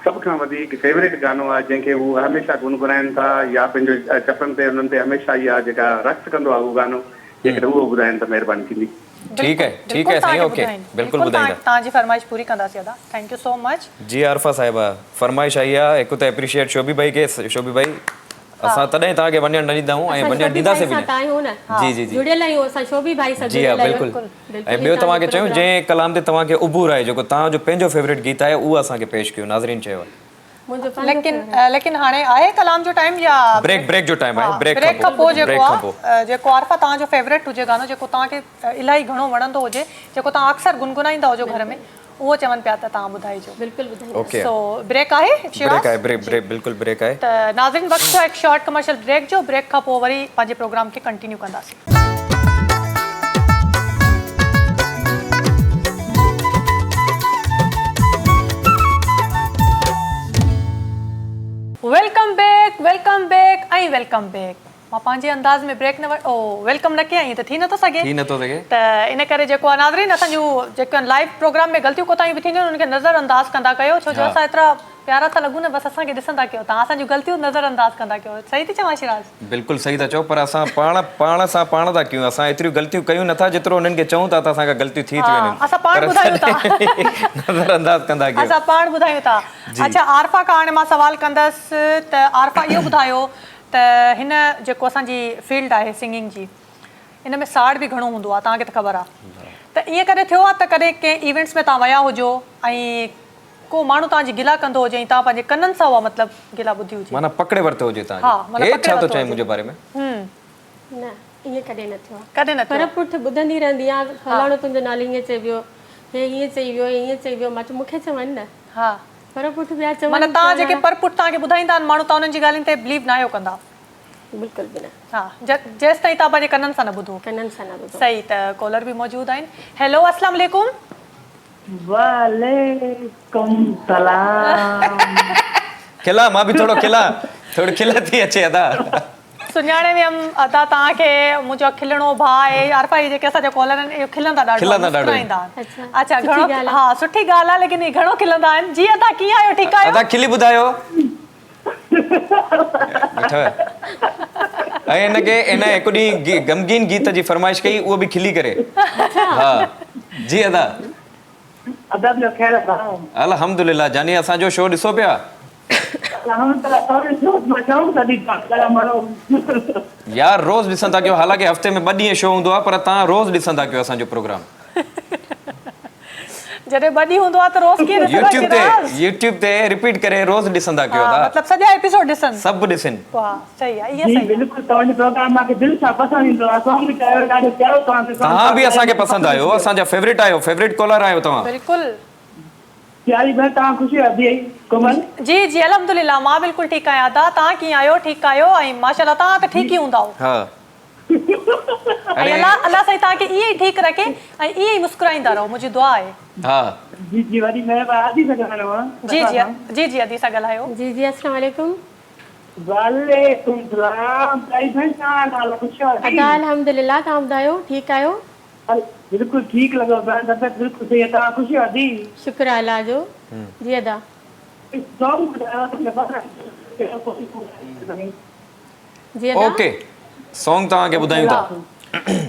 सभ खां वधीक फेवरेट गानो आहे जंहिंखे हू हमेशह गुनगुनाइनि था या पंहिंजो चपनि ते हुननि ते हमेशह इहा जेका रक़्स कंदो आहे उहो गानो, जेकॾहिं उहो ॿुधाइनि त महिरबानी थींदी। ठीक है साईं, ओके बिल्कुलु ॿुधाईंदा। तव्हांजी फरमाइश पूरी कंदासीं अदा। Thank you so much. जी आरफा साहिबा, फरमाइश आई आहे हिकु त एप्रिशिएट शोभी भाई खे। शोभी भाई असां तॾहिं तव्हांखे वञणु न ॾींदा आहियूं ऐं वञणु ॾींदासीं बि न। जी जी जी जुड़ियल आहियूं असां शोभी भाई सां जी हा बिल्कुलु। ऐं ॿियो तव्हांखे चयूं जंहिं कलाम ते तव्हांखे उबूर आहे, जेको तव्हांजो पंहिंजो फेवरेट गीत आहे, उहो असांखे पेश कयो। नाज़रीन चयो लेकिन हाणे आहे कलाम जो टाइम या ब्रेक जो टाइम आहे? ब्रेक खां पोइ जेको आहे, जेको आरफा तव्हांजो फेवरेट हुजे गानो, जेको तव्हांखे इलाही घणो वणंदो हुजे, जेको तव्हां अक्सर गुनगुनाईंदा हुजो घर में, उहो चवनि पिया त तव्हां ॿुधाइजो। बिल्कुलु ॿुधाईंदा। ओके, सो ब्रेक आहे? ब्रेक आहे, ब्रेक बिल्कुलु ब्रेक आहे। त नाज़रीन वक़्तु आहे हिकु शॉर्ट कमर्शियल ब्रेक जो। ब्रेक खां पोइ वरी पंहिंजे प्रोग्राम खे कंटिन्यू कंदासीं। वेलकम बैक ऐं वेलकम बैक। मां पंहिंजे अंदाज़ में ब्रेक न वेलकम न कयां, ईअं त थी नथो सघे। त इन करे जेको आहे नाज़रीन, असांजूं जेके लाइव प्रोग्राम में ग़लतियूं कोताहियूं बि थींदियूं आहिनि, उनखे नज़र अंदाज़ कंदा कयो, छो जो असां एतिरा प्यारा था लॻूं न, बसि असांखे ॾिसंदा कयो, तव्हां असांजूं ग़लतियूं नज़र अंदाज़ कंदा कयो। सही थी चवां शिराज? बिल्कुलु सही था चओ, पर असां पाण सां पाण था कयूं। असां एतिरियूं ग़लतियूं कयूं नथा जेतिरो उन्हनि खे चऊं था त असांखां ग़लतियूं थी थियूं आहिनि। असां पाण ॿुधायूं था, नज़र अंदाज़ कंदा कयो, असां पाण ॿुधायूं था। अच्छा, आरफा खां हाणे मां सवाल कंदसि त आरफा इहो ॿुधायो त हिन जेको असांजी फील्ड आहे सिंगिंग जी, इन में साड़ बि घणो हूंदो आहे, तव्हांखे त ख़बर आहे। त ईअं कॾहिं थियो आहे त कॾहिं कंहिं इवेंट्स में तव्हां विया हुजो ऐं को माण्हू तव्हांजी गिला कंदो हुजे ऐं तव्हां पंहिंजे कननि सां उहा मतिलबु गिला ॿुधी हुजे, माना पकड़े वरितो हुजे हा, तव्हां? माना हे पकड़े छा थो वरितो चए हुजे। मुंहिंजे बारे में? न, ईअं कॾहिं न थियो आहे। कॾहिं न थियो? पर पुठि ॿुधंदी रहंदी आहे, फलाणो तुंहिंजो नालो ईअं चई वियो, हे हीअं चई वियो, हीअं चई वियो। मां चयो मूंखे चवनि न, हा, पर पुठि ॿिया चवनि। माना तव्हां जेके पर पुठ तव्हांखे ॿुधाईंदा आहिनि माण्हू, तव्हां उन्हनि जी ॻाल्हियुनि ते बिलीव न आहियो कंदा? बिल्कुलु बि न। हा, जेसि ताईं तव्हां पंहिंजे कननि सां न ॿुधो। कननि सां न ॿुधो। सही। त कॉलर बि मौजूदु आहिनि। हेलो, अस्सलाम वालेकुम। वालेकुम सलाम। खिला, मां बि थोरो खिला, थोड़ी खिल थी अचे अदा। सुञाणे वियमि अदा तव्हांखे, मुंहिंजो खिलणो भाउ आहे। आरफा जी जेके असांजा कॉलर आहिनि इहो खिलंदा ॾाढो, मुस्कुराईंदा आहिनि। अच्छा, घणो? हा, सुठी ॻाल्हि आहे, लेकिन घणो खिलंदा आहिनि। जी अदा, कीअं आहियो? ठीकु आहियो? अदा खिली ॿुधायो। ऐं हिनखे इन हिकु ॾींहुं गमगीन गीत जी फरमाइश कई, उहो बि खिली करे। हा जी अदा। अल्हम्दुलिल्लाह। जानी असांजो शो ॾिसो पिया? यार रोज़ ॾिसंदा कयो, हालांकि हफ़्ते में 2 ॾींहं शो हूंदो आहे, पर तव्हां रोज़ ॾिसंदा कयो असांजो प्रोग्राम। जॾहिं 2 ॾींहं हूंदो आहे त रोज़ कीअं ॾिसंदा? यूट्यूब ते रिपीट करे रोज़ ॾिसंदा कयो। मतिलबु सॼा एपिसोड ॾिसनि? सभु ॾिसनि। वाह, सही आहे, इहा सही। बिल्कुलु, तव्हांजो प्रोग्राम मूंखे दिलि सां पसंदि ईंदो आहे। सॉन्ग बि कयो ॾाढो प्यारो, तव्हां बि असांखे पसंदि आयो, असांजा फेवरेट आहियो, फेवरेट कॉलर आहियो तव्हां। बिल्कुलु। प्यारी भेण, तव्हां ख़ुशी आहे कोमल? जी जी, अल्हम्दुलिल्लाह, मां बिल्कुलु ठीकु आहियां। अदा, तव्हां कीअं आहियो? ठीकु आहियो? ऐं माशाल्लाह तव्हां त ठीकु ई हूंदा। हा, अल्लाह साईं तव्हांखे ईअं ई ठीकु रखे ऐं ईअं ई मुस्कुराईंदा रहो, मुंहिंजी दुआ आहे। हा, जी जी वरी महिरबानी आदि सगलानो जी जी जी जी अदी सां ॻाल्हायो। जी जी अस्सलाम वालेकुम। वालेकुम सलाम भाई भाई नालो पुछो अदा अल्हम्दुलिल्लाह, तव्हां ॿुधायो ठीकु आहियो? बिल्कुल ठीक लॻो तबियत बिल्कुल सही है तव्हां खुशी आदि शुक्र आहे अल्लाह जो। जी अदा जी अदा ओके सॉन्ग तव्हांखे ॿुधायूं था।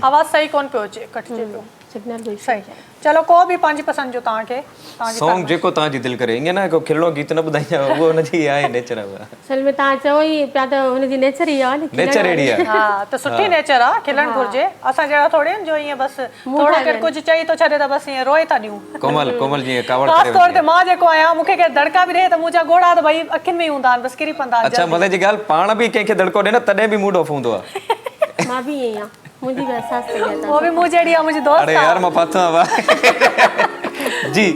आवाज़ सही कोन पियो अचे, कटिजे पियो। सिग्नल जो सही, चलो को बि पंहिंजी पसंदि जो तव्हांखे तव्हांजी सॉन्ग जेको तव्हांजी दिलि करे, ईअं न को खिलणो गीत न ॿुधाईंदा, उहो हुनजी आहे नेचर आहे। असल में तव्हां चओ ई पिया त हुनजी नेचर ई आहे नेचर अहिड़ी आहे। हा त सुठी नेचर आहे, खिलणु घुरिजे। असां जहिड़ा थोरे आहिनि जो ईअं बसि थोरो केरु कुझु चई थो छॾे त बसि ईअं रोए था ॾियूं। कोमल कोमल जीअं कावड़ ख़ासि करे तौर ते मां जेको आहियां, मूंखे केरु दड़का बि ॾे त मुंहिंजा गोड़ा त भई अखियुनि में ई हूंदा आहिनि, बसि किरी पवंदा आहिनि। अच्छा मज़े जी ॻाल्हि, पाण बि कंहिंखे दड़को ॾे न तॾहिं बि मूड ऑफ हूंदो आहे। मां बि ईअं ई आहियां, मुंहिंजी बि अहसास थी आहे। वो बि मूं जहिड़ी आहे, मुंहिंजी दोस्त अरे यार मां फाथो आहियां जी।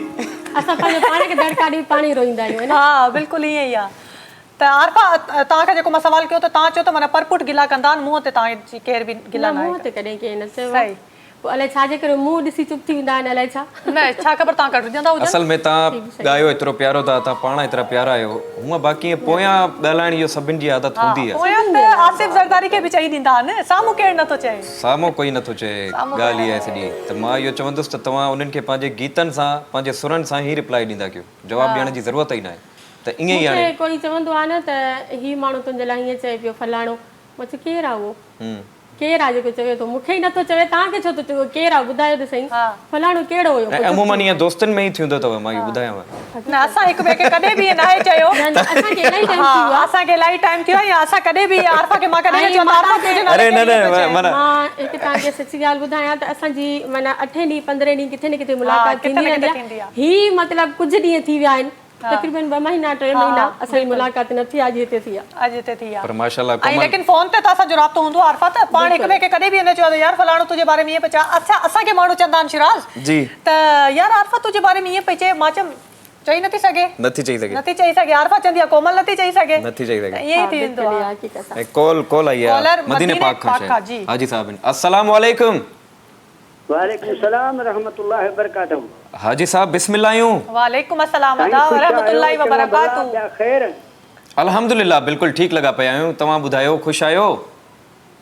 असां पंहिंजे पाण खे दड़का ॾेई पाण ई रोईंदा आहियूं। हा बिल्कुलु ईअं ई आहे। त आरफा तव्हांखे जेको मां सवाल कयो त तव्हां चयो त माना परपुट गिला कंदा आहिनि, मुंहं ते तव्हांजी केर बि गिला न न मुंहं ते कॾहिं केर न चयो। सही। पोइ अलाए छाजे करे मुंहुं ॾिसी चुप थी वेंदा आहिनि, अलाए छा न छा ख़बर तव्हां कटिजंदा हुजो। असल में तव्हां ॻायो एतिरो प्यारो था, तव्हां पाण एतिरा प्यारा आहियो। हूअं बाक़ी पोयां ॻाल्हाइण इहो सभिनि जी आदत हूंदी आहे। पोयां त आसिफ ज़रदारी खे बि चई ॾींदा आहिनि, साम्हूं केरु नथो चए। साम्हूं कोई नथो चए, ॻाल्हि इहा आहे सॼी। त मां इहो चवंदुसि त तव्हां उन्हनि खे पंहिंजे गीतनि सां पंहिंजे सुरनि सां ई रिप्लाई ॾींदा कयो, जवाबु ॾियण जी ज़रूरत ई न आहे। त ईअं ई हाणे कोई चवंदो आहे न त हीउ माण्हू तुंहिंजे लाइ हीअं चए पियो फलाणो, मां चयो केरु आहे उहो, केरु आहे जेको चवे थो, मूंखे ई नथो चवे, तव्हांखे छो थो चवे, केरु आहे ॿुधायो त सही, फलाणो कहिड़ो हुयो। ऐं अमूमन ईअं दोस्तनि में ई थींदो अथव, मां इहो ॿुधायांव। न असां हिक ॿिए खे कॾहिं बि ईअं नाहे चयो। असांखे इलाही टाइम हा असांखे इलाही टाइम थियो आहे, या असां कॾहिं बि आरफा खे मां कॾहिं न चयो आरफा तुंहिंजे नाले अरे न केरु नथो चए। न माना मां हिकु तव्हांखे सची ॻाल्हि ॿुधायां त असांजी माना 8 ॾींहं 15 ॾींहं किथे न किथे मुलाक़ात थींदी रहंदी आहे। ही मतिलबु कुझु ॾींहं थी विया आहिनि, तक़रीबन 2 महीना 3 महीना असांजी मुलाक़ात न थी, अॼु हिते थी आहे। अॼु हिते थी आहे पर माशाल्लाह ऐं कोमल लेकिन फोन ते त असांजो राब्तो हूंदो आहे आरफा, त पाण हिक ॿिए खे कॾहिं बि न चयो यार फलाणो तुंहिंजे बारे में ईअं पिया चवां। अच्छा असांखे माण्हू चवंदा आहिनि शिराज जी त यार आरफा तुंहिंजे बारे में ईअं पई चए, मां चयमि चई नथी सघे, नथी चई सघे, नथी चई सघे। आरफा चवंदी आहे कोमल नथी चई सघे, नथी चई सघे। ईअं ई थी वेंदो आहे। ऐं कॉल आई आहे कॉलर मदीने पाक खां पाक खां, जी। हाजी साहब अस्सलाम वालेकुम। वालेकुम सलाम रहमतुल्लाहि व बरकातहू। हाजी साहब बिस्मिल्लाह। वालेकुम अस्सलाम व रहमतुल्लाहि व बरकातहू। खैर अल्हम्दुलिल्लाह बिल्कुलु ठीकु लॻा पिया आहियूं। तव्हां ॿुधायो ख़ुशि आहियो?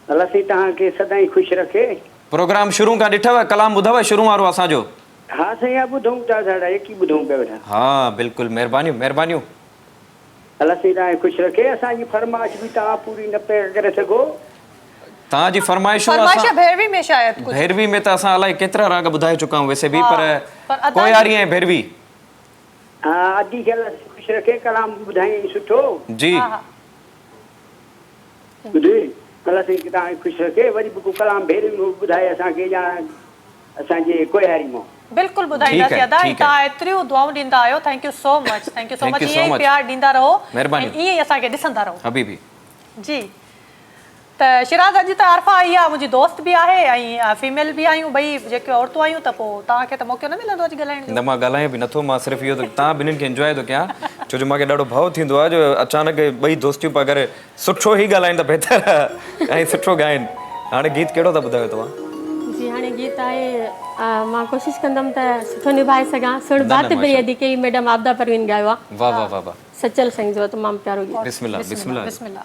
अल्लाह सी तव्हांखे सदाईं ख़ुशि रखे। प्रोग्राम शुरू खां ॾिठव, कलाम ॿुधव शुरू वारो असांजो? हा साईं ॿुधूं था, साढा एक ई ॿुधूं पिया वेठा। हा बिल्कुलु, महिरबानियूं महिरबानियूं। अल्लाह सी तव्हांखे ख़ुशि रखे। असांजी फरमाइश बि तव्हां पूरी न पिया करे सघो। तव्हांजी फरमाइशूं फरमाइश भैरवी में शायद कुछ भैरवी में त असां अलाए केतिरा राग ॿुधाए चुका आहियूं वैसे बि, पर अदा कोयारी ऐं भैरवी। हा अदी खे अल्लाह ख़ुशि रखे, कलाम ॿुधाई सुठो जी ॿुधी अल्लाह सी तव्हांखे ख़ुशि रखे। वरी बि को कलाम भैरवी में ॿुधाए असांखे या असांजे कोयारी मां बिल्कुलु ॿुधाईंदासीं। अदा तव्हां एतिरियूं दुआऊं ॾींदा आहियो, thank you so much, thank you so much. ईअं ई प्यार ॾींदा रहो, महिरबानी। ईअं ई असांखे ॾिसंदा रहो हबीबी जी। त शिराज अॼु त आरफा आई आहे, मुंहिंजी दोस्त बि आहे ऐं फीमेल बि आहियूं, ॿई जेके औरतूं आहियूं। त पोइ तव्हांखे त मौक़ो न मिलंदो अॼु ॻाल्हाइण जो। न मां ॻाल्हायां बि नथो, मां सिर्फ़ु इहो त तव्हां ॿिन्हिनि खे इंजॉय थो कयां, छो जो मूंखे ॾाढो भउ थींदो आहे जो अचानक ॿई दोस्तियूं पिया अगरि सुठो ई ॻाल्हाइनि त बहितर ऐं सुठो ॻाइनि। हाणे गीत कहिड़ो था ॿुधायो तव्हां? जी हाणे गीत आहे, मां कोशिशि कंदमि त सुठो निभाए सघां। सुण बात बेअदी कई मैडम आपदा परवीन ॻायो आहे। वाह वाह वाह वाह, सचल साईं जो तमामु प्यारो गीत। बिस्मिल्लाह बिस्मिल्लाह बिस्मिल्लाह।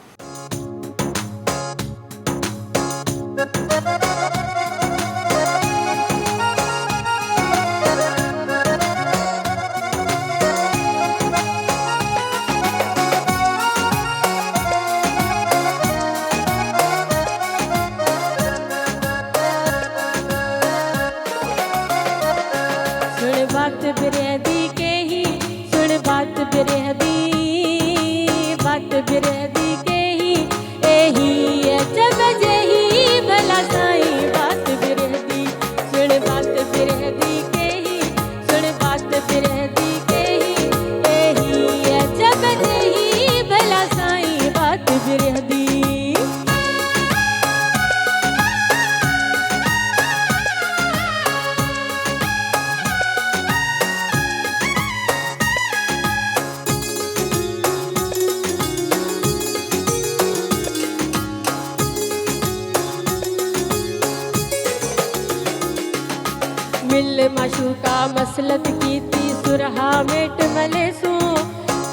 मिल माशूका मसलत की थी सुरहा मेट मले सू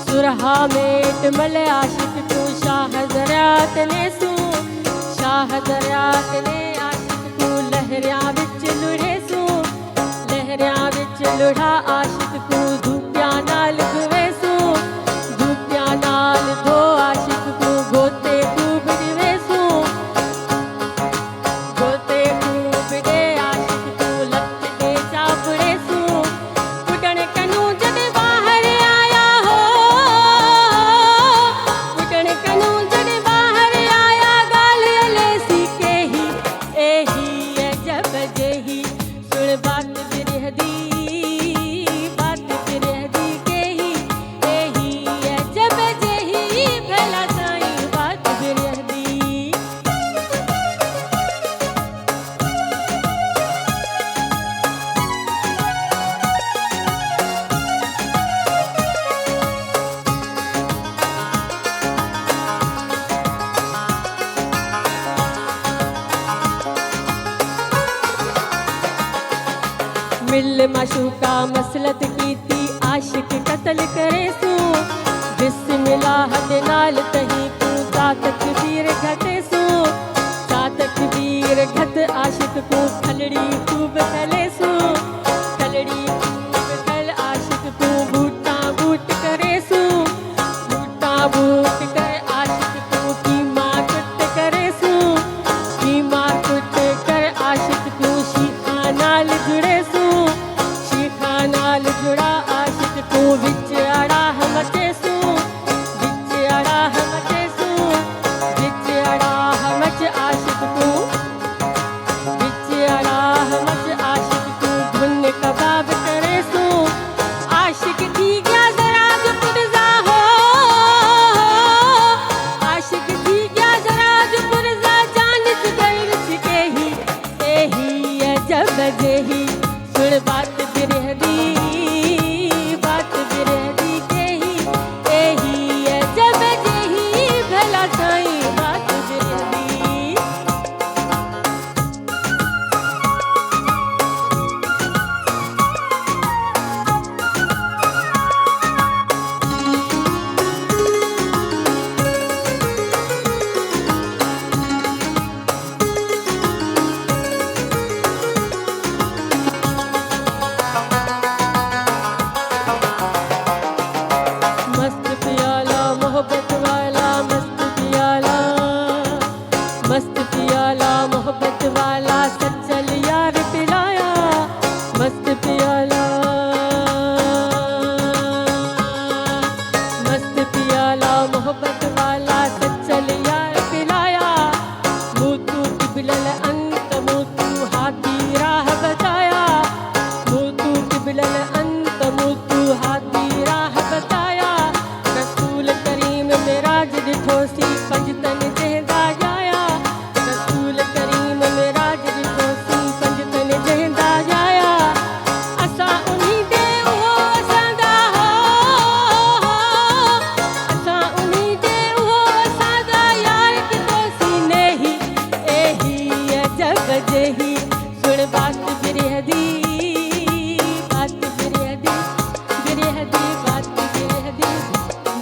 सुरहा मेट मले आशिक तू शाह दरियात ने सू शाह दरियात ने आशिक तू लहरिया विच लुढ़े सू लहरिया विच लुढ़ा आशिक तू धूपिया नाल धुवे सू धूपिया नाल धो आशिक तू गोते खूब दिवे सू गोते खूब दे आशिक तू लत दे चापड़े सू कुटण कनू जद बाहर आया हो कुटण कनू जद बाहर आया गाल ले सी के ही एही जब जेही सुन बात बिरह दी बात बिरह दी के ही एही जब जेही भला साईं बात बिरह दी मिल माशूका मसलत कीती आशिक कत्ल करे सू बिस्मिल्लाह दे नाल तही तू ताकत वीर घटे सू ताकत वीर घट आशिक को खलड़ी खूब खले सू खलड़ी खूब खल आशिक को बूटा बूट करे सू बूटा बूट कर आशिक को कीमा कुट करे सू कीमा कुट कर आशिक को शीखा नाल जुड़े सू शीखा नाल जुड़ा आशिक को विच अड़ाह मचे सू विच अड़ाह मचे सू विच अड़ाह मच आशिक को विच अड़ाह मच आशिक को धुन कबाब करे सू आशिक थी गया जरा जो पुरजा हो आशिक थी गया जरा जो पुरजा जान गैर के ही एही जब जेही सुन बात बिरह दी बात बिरह दी के ही एही जब जेही भला साईं बात बिरह दी मस्त पियाला मोहब्बत वाला मस्त पियाला मस्त पियाला मोहब्बत वाला सच्चल यार पिलाया मस्त पियाला मस्त पियाला मोहब्बत वाला सच्चल यार पिलाया मुतू किबलल अंत मुतू हाथी राह बताया मुतू किबलल अंत मुतू हाथी राह बताया रसूल करीम मेराज दिठोसी पंजतन जहदा जाया रसूल करीम मेराज दिठोसी पंजतन जहदा जाया असा उन्हीं दे उहो असांदा हो असा उन्हीं दे उहो असांदा यार कितोसी नेही एही जग जेही सुन बात बिरह दी बात बिरह दी बिरह दी बात बिरह दी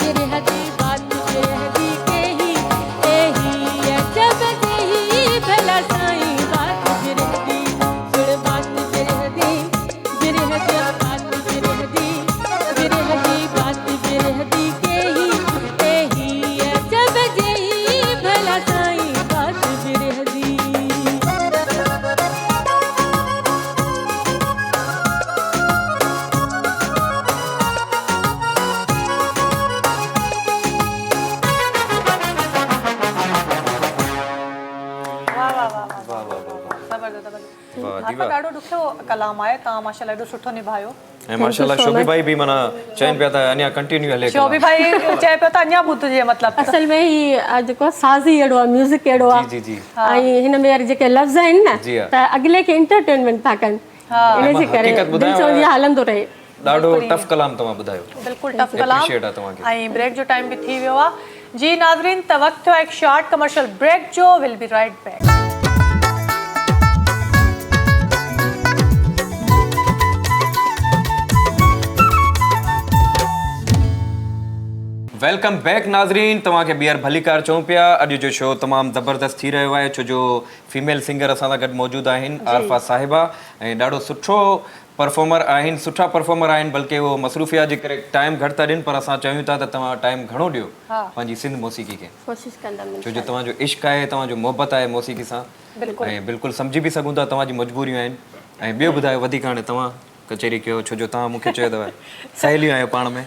बिरह दी बात बिरह दी के ही एही जब जेही भला साईं बात बिरह दी सुन बात बिरह दी बिरह दी बात बिरह दी बिरह दी बात बिरह दी के ही एही जब जेही भला साईं बात बिरह दी वाह वाह वाह वाह ज़बरदस्त ज़बरदस्त वाह ॾाढो ॾुखियो कलाम आहे तव्हां माशाल्लाह एॾो सुठो निभायो ऐं माशाल्लाह शोभी भाई भी माना चैन पिया था अञा कंटिन्यू हले शोभी भाई चए पियो त अञा ॿुधिजे मतिलबु असल में ही जेको साज़ ई अहिड़ो आहे म्यूज़िक अहिड़ो आहे जी जी ऐं हिन में जेके लफ़्ज़ आहिनि न जी हा। त अॻिले खे एंटरटेनमेंट था कनि इन जे करे हक़ीक़त ॿुधायांव दिलि जो हलंदो रहे ॾाढो टफ कलाम तव्हां ॿुधायो बिल्कुलु टफ कलाम Appreciate आहे तव्हांखे। ऐं ब्रेक जो टाइम बि थी वियो आहे जी नाज़रीन त वक़्तु थियो आहे हिकु शॉर्ट कमर्शियल ब्रेक जो will be right back welcome back नाज़रीन, तव्हांखे ॿीहर भलीकार चऊं पिया। अॼु जो शो तमामु ज़बरदस्त थी रहियो आहे छो जो फीमेल सिंगर असां सां गॾु मौजूदु आहिनि आरफा साहिबा ऐं ॾाढो सुठो परफॉर्मर आहिनि, सुठा परफॉर्मर आहिनि, बल्कि उहो मसरूफ़िया जे करे टाइम घटि था ॾियनि, पर असां चाहियूं था त तव्हां टाइम घणो ॾियो पंहिंजी सिंध मौसीक़ी खे। कोशिशि कंदमि छो जो तव्हांजो इश्क़ आहे, तव्हांजो मोहबत आहे मौसीक़ी सां ऐं बिल्कुलु सम्झी बि सघूं था तव्हांजी मजबूरियूं आहिनि। ऐं ॿियो ॿुधायो, वधीक हाणे तव्हां कचहरी कयो छो जो तव्हां मूंखे चयो अथव सहेलियूं आहियो पाण में।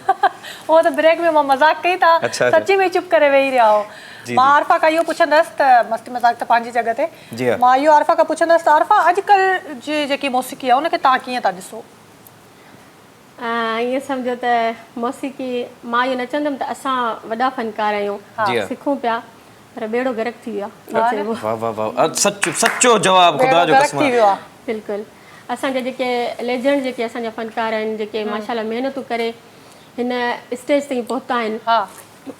वो तो ब्रेक में मां मजाक कई था, अच्छा। सच्ची में चुप करे वेही रहा हो। जी, मां जी। आरफा का इहो पुछंदसि त मस्ती मजाक त पंहिंजी जॻह ते, जी हाँ। मां इहो आरफा का पुछंदसि त आरफा अॼुकल्ह जी जेकी मौसीक़ी आहे उनखे तव्हां कीअं था ॾिसो? ईअं सम्झो त मौसीक़ी मां इहो न चवंदमि त असां वॾा फनकार आहियूं, जी हाँ। सिखूं पिया, पर बेड़ो गर्क थी वियो आहे, इहो चइबो। वाह वाह वाह, सच्चो जवाब, ख़ुदा जो कसम। थी वियो आहे बिल्कुलु। असांजा जेके लेजेंड जेके असांजा फनकार आहिनि, जेके माशाल्लाह महिनतूं करे हिन स्टेज ताईं पहुता आहिनि,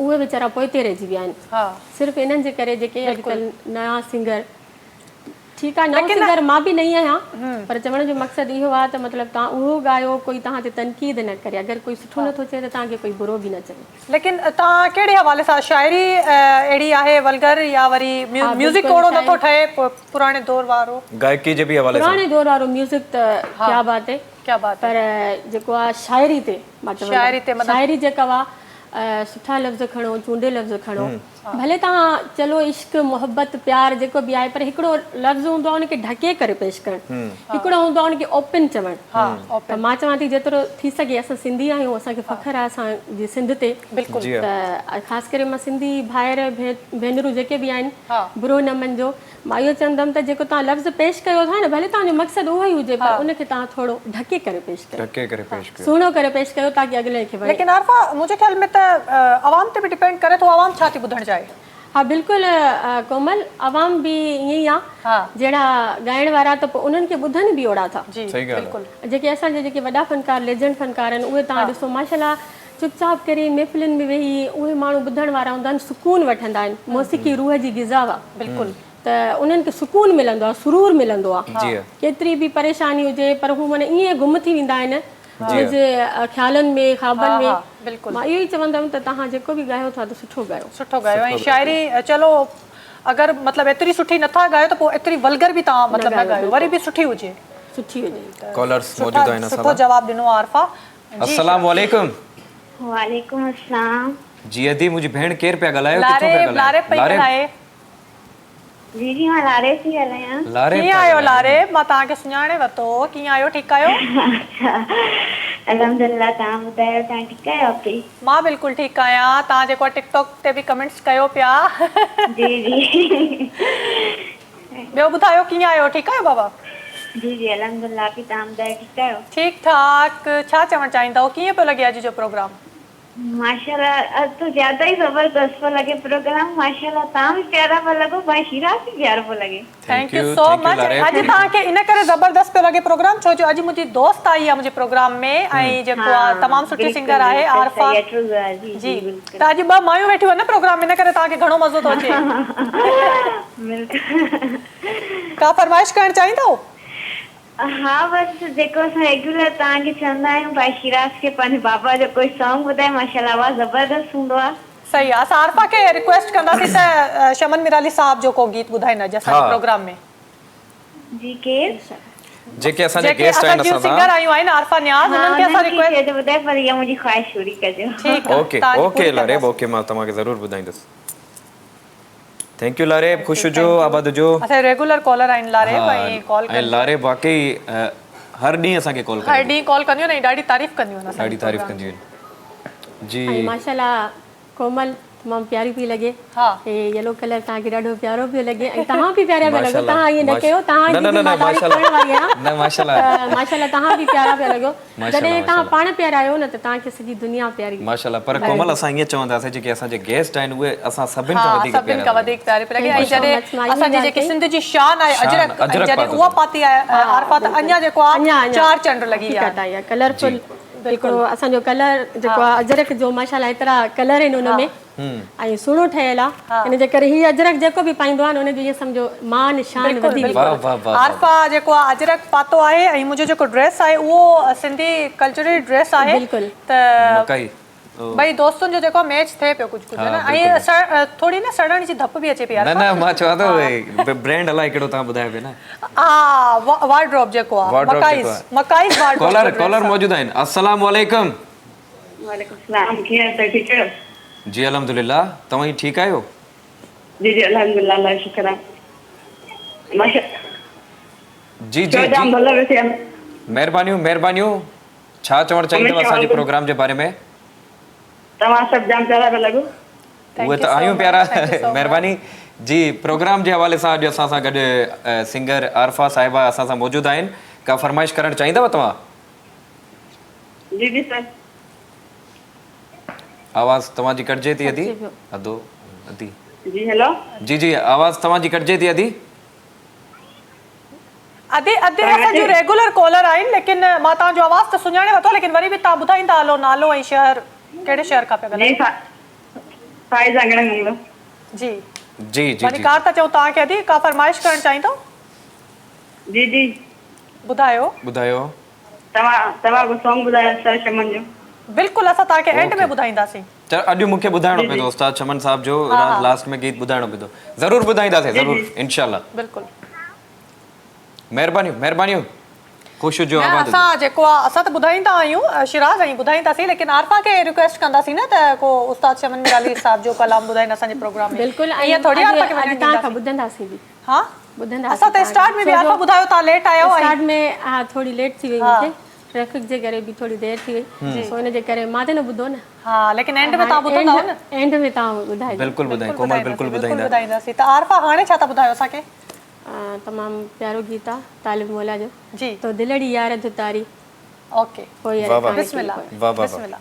उहे वीचारा पोइते रहिजी विया आहिनि। सिर्फ़ु इन्हनि जे करे जेके अॼुकल्ह नया सिंगर, ठीकु आहे नओं सिंगर मां बि नहीं आहियां, पर चवण जो मक़सदु इहो आहे त मतिलबु तव्हां उहो ॻायो, कोई तव्हां ते तनक़ीद न करे, अगरि कोई सुठो नथो चए त तव्हांखे कोई बुरो बि न चए। लेकिन तव्हां कहिड़े हवाले सां, शाइरी अहिड़ी आहे वल्गर या वरी म्यूज़िक ओड़ो नथो ठहे पुराणे दौर वारो? गायकी जे बि हवाले सां पुराणे दौर वारो म्यूज़िक त क्या बात है, क्या बात पर जेको आहे शाइरी ते मां चवंदमि, शाइरी ते मतिलबु शाइरी जेका आहे सुठा लफ़्ज़ खणो, चूंडे लफ़्ज़ खणो, भले तव्हां चलो इश्क मोहब्बत प्यार जेको बि आहे, पर हिकिड़ो लफ़्ज़ हूंदो आहे उनखे ढके करे पेश करणु, हिकिड़ो हूंदो आहे उनखे ओपन चवणु। त मां चवां थी जेतिरो थी सघे, असां सिंधी आहियूं, असांखे फ़ख़्रु आहे असांजी सिंध ते, बिल्कुलु। त ख़ासि करे मां सिंधी भाइर भेनरूं जेके बि आहिनि, बुरो न मञिजो, मां इहो चवंदमि त जेको तव्हां लफ़्ज़ पेश कयो था न, भले तव्हांजो मक़सदु उहो ई हुजे, पर उनखे तव्हां थोरो ढके करे पेश कयो, ढके करे पेश कयो, सुहिणो करे पेश कयो, ताकी अॻिले खे वणे। लेकिन आरफा मुंहिंजे ख़्याल में त आवाम ते बि डिपेंड करे थो, आवाम छा थी ॿुधणु चाहे। हा बिल्कुलु कोमल, अवाम बि ईअं ई आहे, जहिड़ा ॻाइण वारा त पोइ उन्हनि खे ॿुधनि बि ओड़ा था। जी सही ॻाल्हि आहे। बिल्कुलु। जेके असांजे जेके वॾा फनकार लेजेंड फनकार आहिनि, उहे तव्हां ॾिसो माशाल्लाह चुपचाप करे महफ़िलुनि में वेही, उहे माण्हू ॿुधण वारा हूंदा आहिनि, सुकून वठंदा आहिनि, मौसीक़ी रूह जी ग़िज़ा आहे, बिल्कुलु। त उन्हनि खे सुकून मिलंदो आहे, सुरूर मिलंदो आहे, जी केतिरी बि परेशानी हुजे, पर हू माना ईअं गुम थी वेंदा आहिनि उनजे ख़्यालनि में, ख़्वाबनि में। बिल्कुलु। मां इहो ई चवंदमि त तव्हां जेको बि ॻायो था त सुठो ॻायो, सुठो ॻायो। ऐं शाइरी चलो अगरि मतिलबु एतिरी सुठी नथा ॻायो त पोइ एतिरी वल्गर बि तव्हां मतिलबु न ॻायो, वरी बि सुठी हुजे, सुठी हुजे। कॉलर्स मौजूद आहिनि असां सुठो सां। जवाब ॾिनो आरफा। अस्सलाम वालेकुम। वालेकुम अस्सलाम। जी अदी, मुंहिंजी भेण केरु पिया ॻाल्हायो, किथां पिया लारे ॻाल्हायो? पई ॻाल्हाए। जी जी मां लारे थी ॻाल्हायां। लारे कीअं आहियो लारे? मां तव्हांखे सुञाणे वरितो, कीअं आहियो, ठीकु आहियो? अल्हम्दुलिल्लाह, तव्हां ॿुधायो, तव्हां ठीकु आहियो पई? मां बिल्कुलु ठीकु आहियां। तव्हां जेको टिकटॉक ते बि कमेंट्स कयो पिया। जी जी। ॿियो ॿुधायो कीअं आहियो, ठीकु आहियो बाबा? जी जी अल्हम्दुलिल्लाह, की तव्हां ॿुधायो ठीकु आहियो? ठीकु ठाक। छा चवणु चाहींदव, कीअं पियो लॻे अॼु जो प्रोग्राम? माशाल्लाह, अॼु तो ज्यादा ही जबरदस्त पियो लॻे प्रोग्राम। माशाल्लाह, तव्हां बि प्यारा पिया लॻो, भाई शिराज बि प्यारो पियो लॻे। Thank you so much. अॼु तव्हांखे इन करे ज़बरदस्त पियो लॻे प्रोग्राम छो जो अॼु मुंहिंजी दोस्त आई आहे मुंहिंजे प्रोग्राम में, ऐं जेको आहे तमामु सुठी सिंगर आहे आरफा जी। त अॼु ॿ मायूं वेठियूं आहिनि न प्रोग्राम में, इन करे तव्हांखे घणो मज़ो थो अचे। का फरमाइश करणु चाहींदव? हाँ, बस जेको असां रेगुलर तव्हांखे चवंदा आहियूं, भाई शिराज खे पंहिंजे बाबा जो कोई सॉन्ग ॿुधाए, माशाल्लाह आवाज़ ज़बरदस्त हूंदो आहे। सही आहे। असां आरफा खे रिक्वेस्ट कंदासीं त शमन मिराली साहब जो को गीत ॿुधाइनि अॼु असांजे प्रोग्राम में। जी केर? जेके असांजे गेस्ट आहिनि असां सिंगर आयूं आहिनि आरफा न्याज़, उन्हनि खे असां रिक्वेस्ट ॿुधाए, पर इहा मुंहिंजी ख़्वाहिश पूरी कजो। ठीकु आहे। ओके ओके लारेब, ओके मां तव्हांखे ज़रूरु ॿुधाईंदुसि। थैंक यू लारेब, ख़ुशि हुजो, आबाद हुजो। असां रेगुलर कॉलर आहिनि लारेब, ऐं कॉल ऐं लारेब वाकई हर ॾींहुं असांखे कॉल हर ॾींहुं कॉल कंदियूं आहिनि, ॾाढी तारीफ़ कंदियूं आहिनि, ॾाढी तारीफ़ कंदियूं आहिनि जी। ऐं माशाल्लाह कोमल तमामु प्यारी पई लॻे, ऐं येलो कलर तव्हांखे ॾाढो प्यारो पियो लॻे, ऐं तव्हां बि प्यारा पिया लॻो। तव्हां ईअं न कयो, तव्हांजी बि मां तारीफ़ करण वारी आहियां। माशाल्लाह तव्हां बि प्यारा पिया लॻो। जॾहिं तव्हां पाण प्यारा आहियो न, त तव्हांखे सॼी दुनिया प्यारी। माशाल्लाह। पर कोमल असां ईअं चवंदासीं जेके असांजे गेस्ट आहिनि उहे असां सभिनि खां वधीक प्यारे पिया लॻे। ऐं जॾहिं असांजी जेकी सिंध जी शान आहे अजरक, जॾहिं उहा पाती आहे आरफा, त अञा जेको आहे चार चंड लॻी आहे, कलरफुल हिकिड़ो असांजो कलर जेको आहे अजरक जो, माशाल्लाह एतिरा कलर आहिनि हुनमें, ऐं सुहिणो ठहियल आहे। इन जे करे हीअ अजरक जेको बि पाईंदो आहे न, हुनजो ईअं सम्झो मान शान वधी वेंदो आहे। आरफा जेको आहे अजरक पातो आहे, ऐं मुंहिंजो जेको ड्रेस आहे उहो सिंधी कल्चरल ड्रेस आहे। बिल्कुलु। त भाई दोस्तन जो जेको मैच थे पे कुछ है ना आई थोड़ी ना सड़न जी धप भी अचे पे यार ना मा चवा तो ब्रांड अला एकड़ो ता बुधाए पे ना वार्डरोब जेको आ मकाइस वार्डरोब कॉलर मौजूद हैं। अस्सलाम वालेकुम। वालेकुम सलाम कीअं त ठीक है जी अल्हम्दुलिल्लाह तव्हां ठीक आयो? जी जी अल्हम्दुलिल्लाह अल्लाह शुक्र आहे माशा जी जी जाम भलो वैसे मेहरबानियूं छा चवण चाहिंदव असांजे प्रोग्राम जे बारे में? तव्हां सभु जाम प्यारा पिया लॻो। उहे त आहियूं प्यारा महिरबानी जी। प्रोग्राम जे हवाले सां अॼु असां सां गॾु सिंगर आरफा साहिबा असां सां मौजूदु आहिनि। का फरमाइश करणु चाहींदव तव्हां? जी जी सर आवाज़ तव्हांजी कटिजे थी अदी अधो अदी जी हेलो जी जी आवाज़ तव्हांजी कटिजे थी अदी अदे अदे असांजो रेगुलर कॉलर आहिनि लेकिन मां तव्हांजो आवाज़ त सुञाणे वरितो लेकिन वरी बि तव्हां ॿुधाईंदा हलो नालो ऐं शहर कहिड़े शहर खां पिया जी फाइज़ आंगण मंगलो जी जी जी वरी कार त चऊं तव्हांखे अदी का फरमाइश करणु चाहींदो? जी जी ॿुधायो तव्हां को सॉन्ग ॿुधायो सर शमन जो। बिल्कुलु असां तव्हांखे एंड में ॿुधाईंदासीं। चल अॼु मूंखे ॿुधाइणो पवंदो उस्ताद चमन साहब जो लास्ट में गीत ॿुधाइणो पवंदो। ज़रूरु ॿुधाईंदासीं ज़रूरु इंशाल्लाह। बिल्कुलु महिरबानियूं ख़ुशि हुजो आबाद असां जेको आहे असां त ॿुधाईंदा आहियूं शिराज ऐं ॿुधाईंदासीं लेकिन आरफा खे रिक्वेस्ट कंदासीं न त को उस्ताद शमन मिराली साहब जो कलाम ॿुधाइनि असांजे प्रोग्राम में। बिल्कुलु ईअं थोरी आरफा खे वञणु तव्हां खां ॿुधंदासीं बि हा ॿुधंदासीं। असां त स्टार्ट में बि आरफा ॿुधायो तव्हां लेट आयो स्टार्ट में हा थोड़ी लेट थी वई मूंखे ट्रैफिक जे करे बि थोड़ी देर थी वई सो इन जे करे मां त न ॿुधो न। हा लेकिन एंड में तव्हां ॿुधंदा न एंड में तव्हां ॿुधाइजो। बिल्कुलु ॿुधाई कोमल बिल्कुलु ॿुधाईंदासीं। त आरफा हाणे छा था ॿुधायो असांखे? तमामु प्यारो गीत आहे तालिब मौला जो जी तो दिलड़ी यार दुतारी ओके बिस्मिल्लाह बिस्मिल्लाह।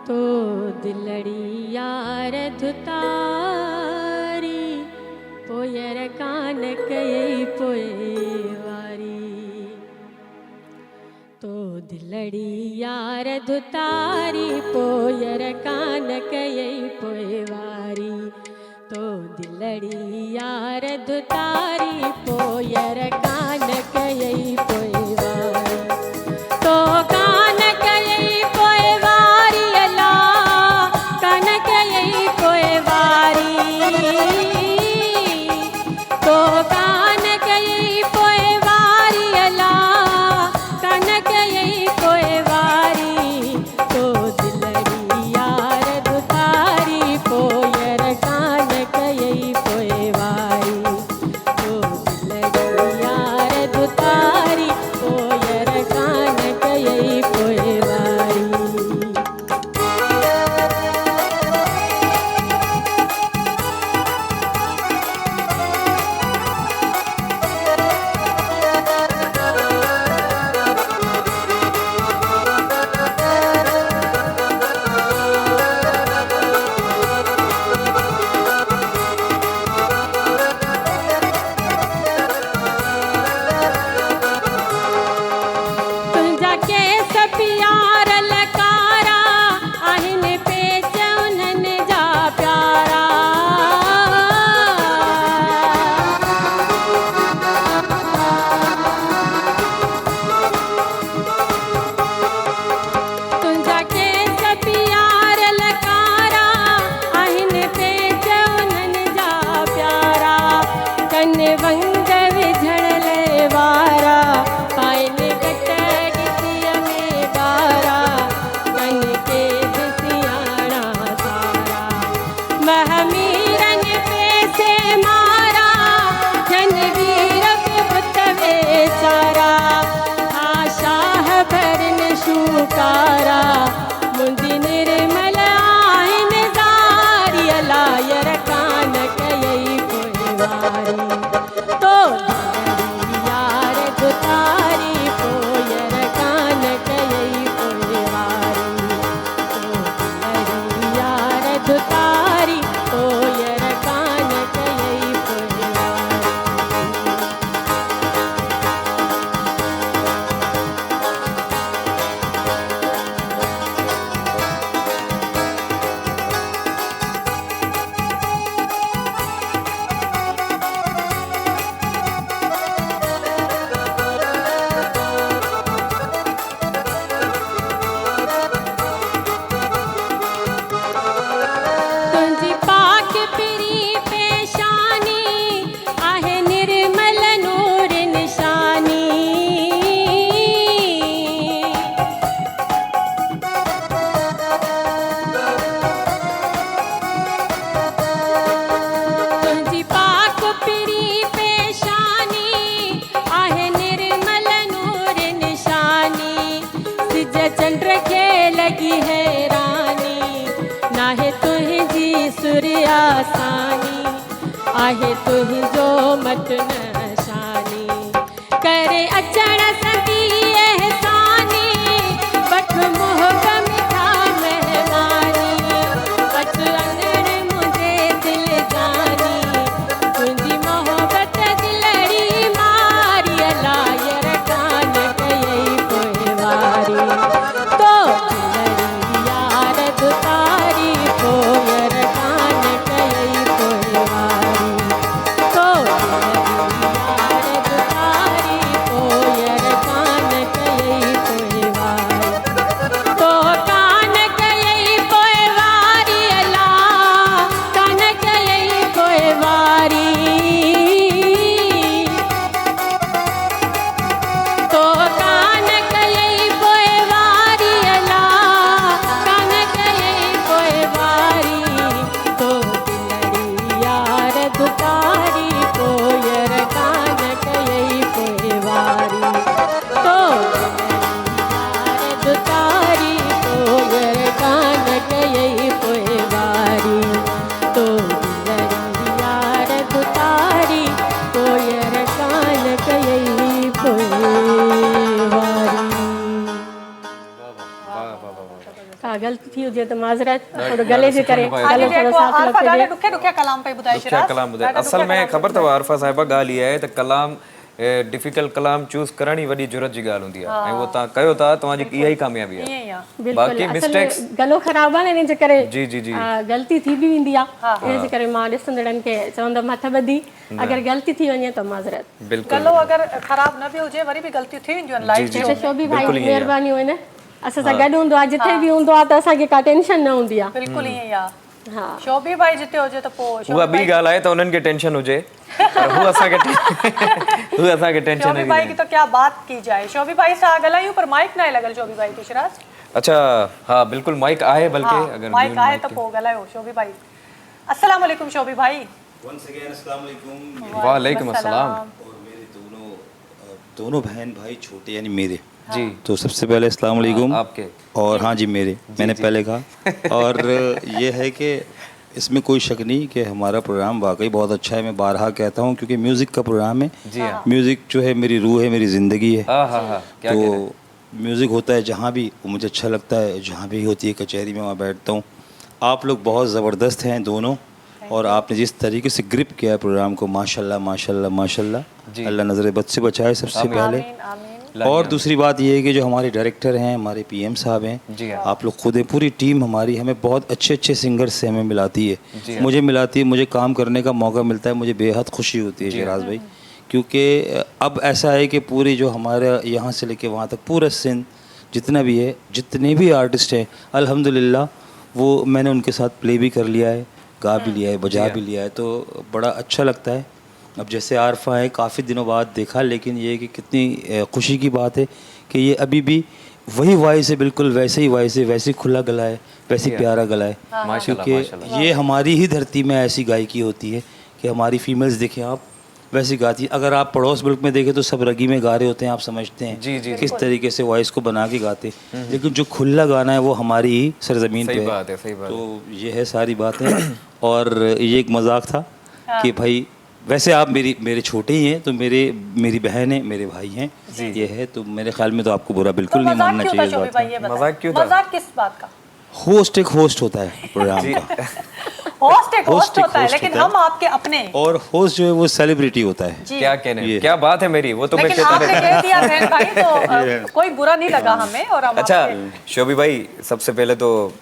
तो दिलड़ी यार दुतारी पोयर कान कई पोएवारी तो दिलड़ी यार दुतारी पोयर कान कई पोएवारी तो दिलड़ी यार दुतारी पोयर कान कई पोएवारी तो कान कई पोएवारी अला कान कई पोएवारी तो कान कई पोएवारी अला कान कई पोएवारी तो दिलड़ी यार दुतारी पोयर कान कई पोएवारी तो दिलड़ी यार दुतारी पोयर कान कई पोएवारी। तुंहिंजा केस प्यार लकारा आहिनि पेच उन्हनि जा प्यारा तुंहिंजा केस प्यार लकारा आहिनि पेच उन्हनि जा प्यारा कन वंग विझण वारा पाइनि घट गिटीअ में ॿारा कन के सियाणा सारा महमीरनि पैसे मारा जन वीर पे पुत वेचारा हा शाह भरन शूकारा मुंहिंजी निर्मल आहिनि ज़ारी अलायर कान कयई पोएवारी तो दिलड़ी यार दुतारी पोयर कान कयई पोएवारी तो दिलड़ी यार दुतारी पोयर कान कयई पोएवारी। नाहे तुंहिंजी सुरियासानी आहे तुंहिंजो मट नशानी करे अचण संगी एहसानी वठ मोहब मिठा महिमानी वठ अंगण मुंहिंजे दिल जानी तुंहिंजी मोहबत दिलड़ी मारी अलायर कान कयई पोइवारी तो दिलड़ी यार दुतारी पोयर कान कयई पोइवारी तो दिलड़ी यार दुतारी पोयर कान कयई पोइवारी तो कान कयई पोइवारी अला कान कयई पोइवारी तो कान कयई पोइवारी अला कान कयई पोइवारी तो दिलड़ी यार दुतारी पोयर कान कयई पोइवारी तो दिलड़ी यार दुतारी पोयर कान कयई पोइवारी तो दिलड़ी यार दुतारी पोयर कान कयई पोइवारी का गलती थी हुजे त माज़रत थोड़ो गले जे करे हाली गलो थोड़ो जेको साफ़ आरफा ॾाढे रखिजे ॾुखे ॾुखे कलाम पई ॿुधाए क्या शिराज कलाम ॿुधाए ॾाढा असल ॾुखे में कलाम ख़बर अथव आरफा साहिबा ॻाल्हि इहा आहे त कलाम डिफिकल्ट कलाम चूज़ करण ई वॾी ज़रूरत जी ॻाल्हि हूंदी आहे ऐं उहो तव्हां कयो था तव्हांजी इहा ई कामयाबी आहे ईअं ई आहे बिल्कुलु बाक़ी असल मिस्टेक्स में गलो ख़राबु आहे न इन जे करे जी जी जी गलती थी बि वेंदी आहे इन जे करे मां ॾिसंदड़नि खे चवंदमि हथ ॿधी अगरि गलती थी वञे त माज़रत बिल्कुलु गलो अगरि ख़राब न बि हुजे वरी बि ग़लतियूं थी वेंदियूं आहिनि लाइफ जी, में शोभी भाई बिल्कुलु ईअं ई आहे। महिरबानी हुई न असां सां गॾु हूंदो आहे जिथे बि हूंदो आहे त असांखे का टेंशन न हूंदी आहे बिल्कुलु ईअं ई आहे हा शोभी भाई जिते हुजे त पोइ उहा शोभी ॿी ॻाल्हि आहे त उन्हनि खे टेंशन हुजे पर हू असांखे हू असांखे टेंशन शोभी भाई की तो क्या बात की जाए शोभी भाई सां ॻाल्हायूं पर माइक न आहे लॻल शोभी भाई खे शिराज अच्छा हा बिल्कुल माइक आहे बल्कि हाँ, अगर माइक आहे त पोइ ॻाल्हायो शोभी भाई अस्सलाम वालेकुम शोभी भाई वंस अगेन अस्सलाम वालेकुम। वालेकुम अस्सलाम और मेरे दोनों बहन भाई छोटे यानी मेरे जी तो सबसे पहले अस्सलाम वालेकुम आपके और हाँ जी मेरे मैंने पहले कहा और ये है कि इसमें कोई शक नहीं कि हमारा प्रोग्राम वाकई बहुत अच्छा है। मैं बारहा कहता हूँ क्योंकि म्यूज़िक का प्रोग्राम है। जी हाँ म्यूज़िक जो है मेरी रूह है, मेरी ज़िंदगी है। हाँ हाँ हाँ क्या कह रहे हैं? तो म्यूज़िक होता है जहाँ भी वो मुझे अच्छा लगता है, जहाँ भी होती है कचहरी में वहाँ बैठता हूँ। आप लोग बहुत ज़बरदस्त हैं दोनों और आपने जिस तरीके से ग्रिप किया है प्रोग्राम को माशाल्लाह माशाल्लाह माशाल्लाह। अल्लाह नज़र बद से बचाए सबसे पहले। आमीन आमीन और दूसरी बात ये है कि जो हमारे डायरेक्टर हैं, हमारे पीएम साहब जी हैं, हाँ। आप लोग खुद हैं, पूरी टीम हमारी हमें बहुत अच्छे अच्छे सिंगर्स से हमें मिलाती जी है। हाँ। मुझे मिलाती है, मुझे काम करने का मौका मिलता है, मुझे बेहद खुशी होती है शिराज भाई। क्योंकि अब ऐसा है कि पूरी जो हमारे यहाँ से लेके वहाँ तक पूरा सिंध जितना भी है, जितने भी आर्टिस्ट हैं अल्हम्दुलिल्लाह वो मैंने उनके साथ प्ले भी कर लिया है, गा भी लिया है, बजा भी लिया है, तो बड़ा अच्छा लगता है। अब जैसे आरफा है काफ़ी दिनों बाद देखा, लेकिन ये कि कितनी खुशी की बात है कि ये अभी भी वही वॉइस है, बिल्कुल वैसे ही वॉइस है, वैसे ही खुला गला है, वैसे ही प्यारा गला है। माशाल्लाह क्योंकि माशाल्लाह ये हमारी ही धरती में ऐसी गायकी होती है कि हमारी फीमेल्स देखें आप वैसी गाती है। अगर आप पड़ोस मुल्क में देखें तो सब रगी में गा रहे होते हैं, आप समझते हैं जी, जी, किस तरीके से वॉइस को बना के गाते हैं। लेकिन जो खुला गाना है वो हमारी ही सरजमीन पे सही बात है सही बात है। तो ये है सारी बातें। और ये एक मजाक था कि भाई वैसे आप मेरे छोटे ही हैं, तो मेरी बहन है, मेरे भाई हैं, ये है, तो मेरे ख्याल में तो आपको बुरा बिल्कुल नहीं मानना चाहिए इस बात का। मजाक क्यों था? मजाक किस बात का? होस्ट एक होस्ट होता है प्रोग्राम का, होस्ट एक होस्ट होस्ट एक होता है, होस्ट लेकिन होता है। हम आपके अपने हैं। और होस्ट जो है वो सेलिब्रिटी होता है। जी। क्या कहने ये। क्या बात है मेरी, वो तो मैं लेकिन कहता आपने रहता कह दिया बहन भाई तो कोई बुरा नहीं लगा हमें। और हम अच्छा आपके- शोभी भाई, सबसे पहले तो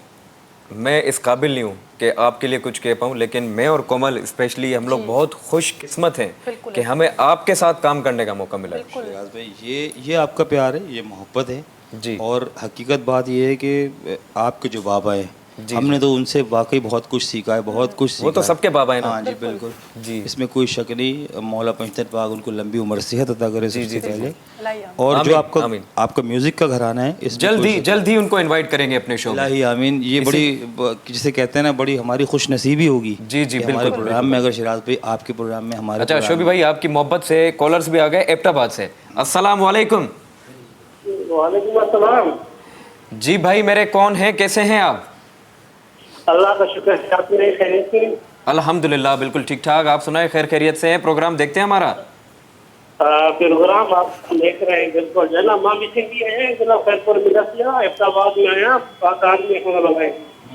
मैं इस काबिल नहीं हूँ कि आपके लिए कुछ कह पाऊँ, लेकिन मैं और कोमल स्पेशली हम लोग बहुत खुश किस्मत हैं बिल्कुल कि हमें आपके साथ काम करने का मौका मिला है। शिराज भाई ये आपका प्यार है, ये मोहब्बत है जी। और हकीकत बात ये है कि आपके जो बाबा हैं, हमने तो उनसे वाकई बहुत कुछ सीखा है, बहुत कुछ सीखा वो तो है। सबके बाबा हैं ना। हाँ जी बिल्कुल जी। इसमें कोई शक नहीं। मौला पंचतन पाक उनको लंबी उम्र सेहत अता करे सबसे पहले। अल्लाह और आमीन, जो आपका आमीन। आपका म्यूजिक का घराना है इसमें कोई शक जल्द ही उनको इनवाइट करेंगे अपने शो में। नहीं। आमीन। ये बड़ी जिसे कहते हैं ना, बड़ी हमारी खुश नसीबी होगी जी, जी, कि हमारे बिल्कुल, प्रोग्राम में अगर शिराज भाई आपके प्रोग्राम में हमारे अच्छा प्रोग्राम शोभी भाई, आपकी मोहब्बत से कॉलर्स भी आ गए एबटाबाद से। अस्सलाम वालेकुम। वालेकुम अस्सलाम। जी भाई मेरे कौन हैं, कैसे हैं आप? अल्लाह का शुक्र है, आपने खैरियत से? अल्हम्दुलिल्लाह बिल्कुल ठीक ठाक। आप सुनाए, खैर खैरियत से हैं? प्रोग्राम देखते हैं हमारा? प्रोग्राम आप देख रहे हैं बिल्कुल जो है ना। मां भी सिंधी है जिला फैसपुर मिलसिया इफ्ताबाद में आया पाकिस्तान में हो लगे।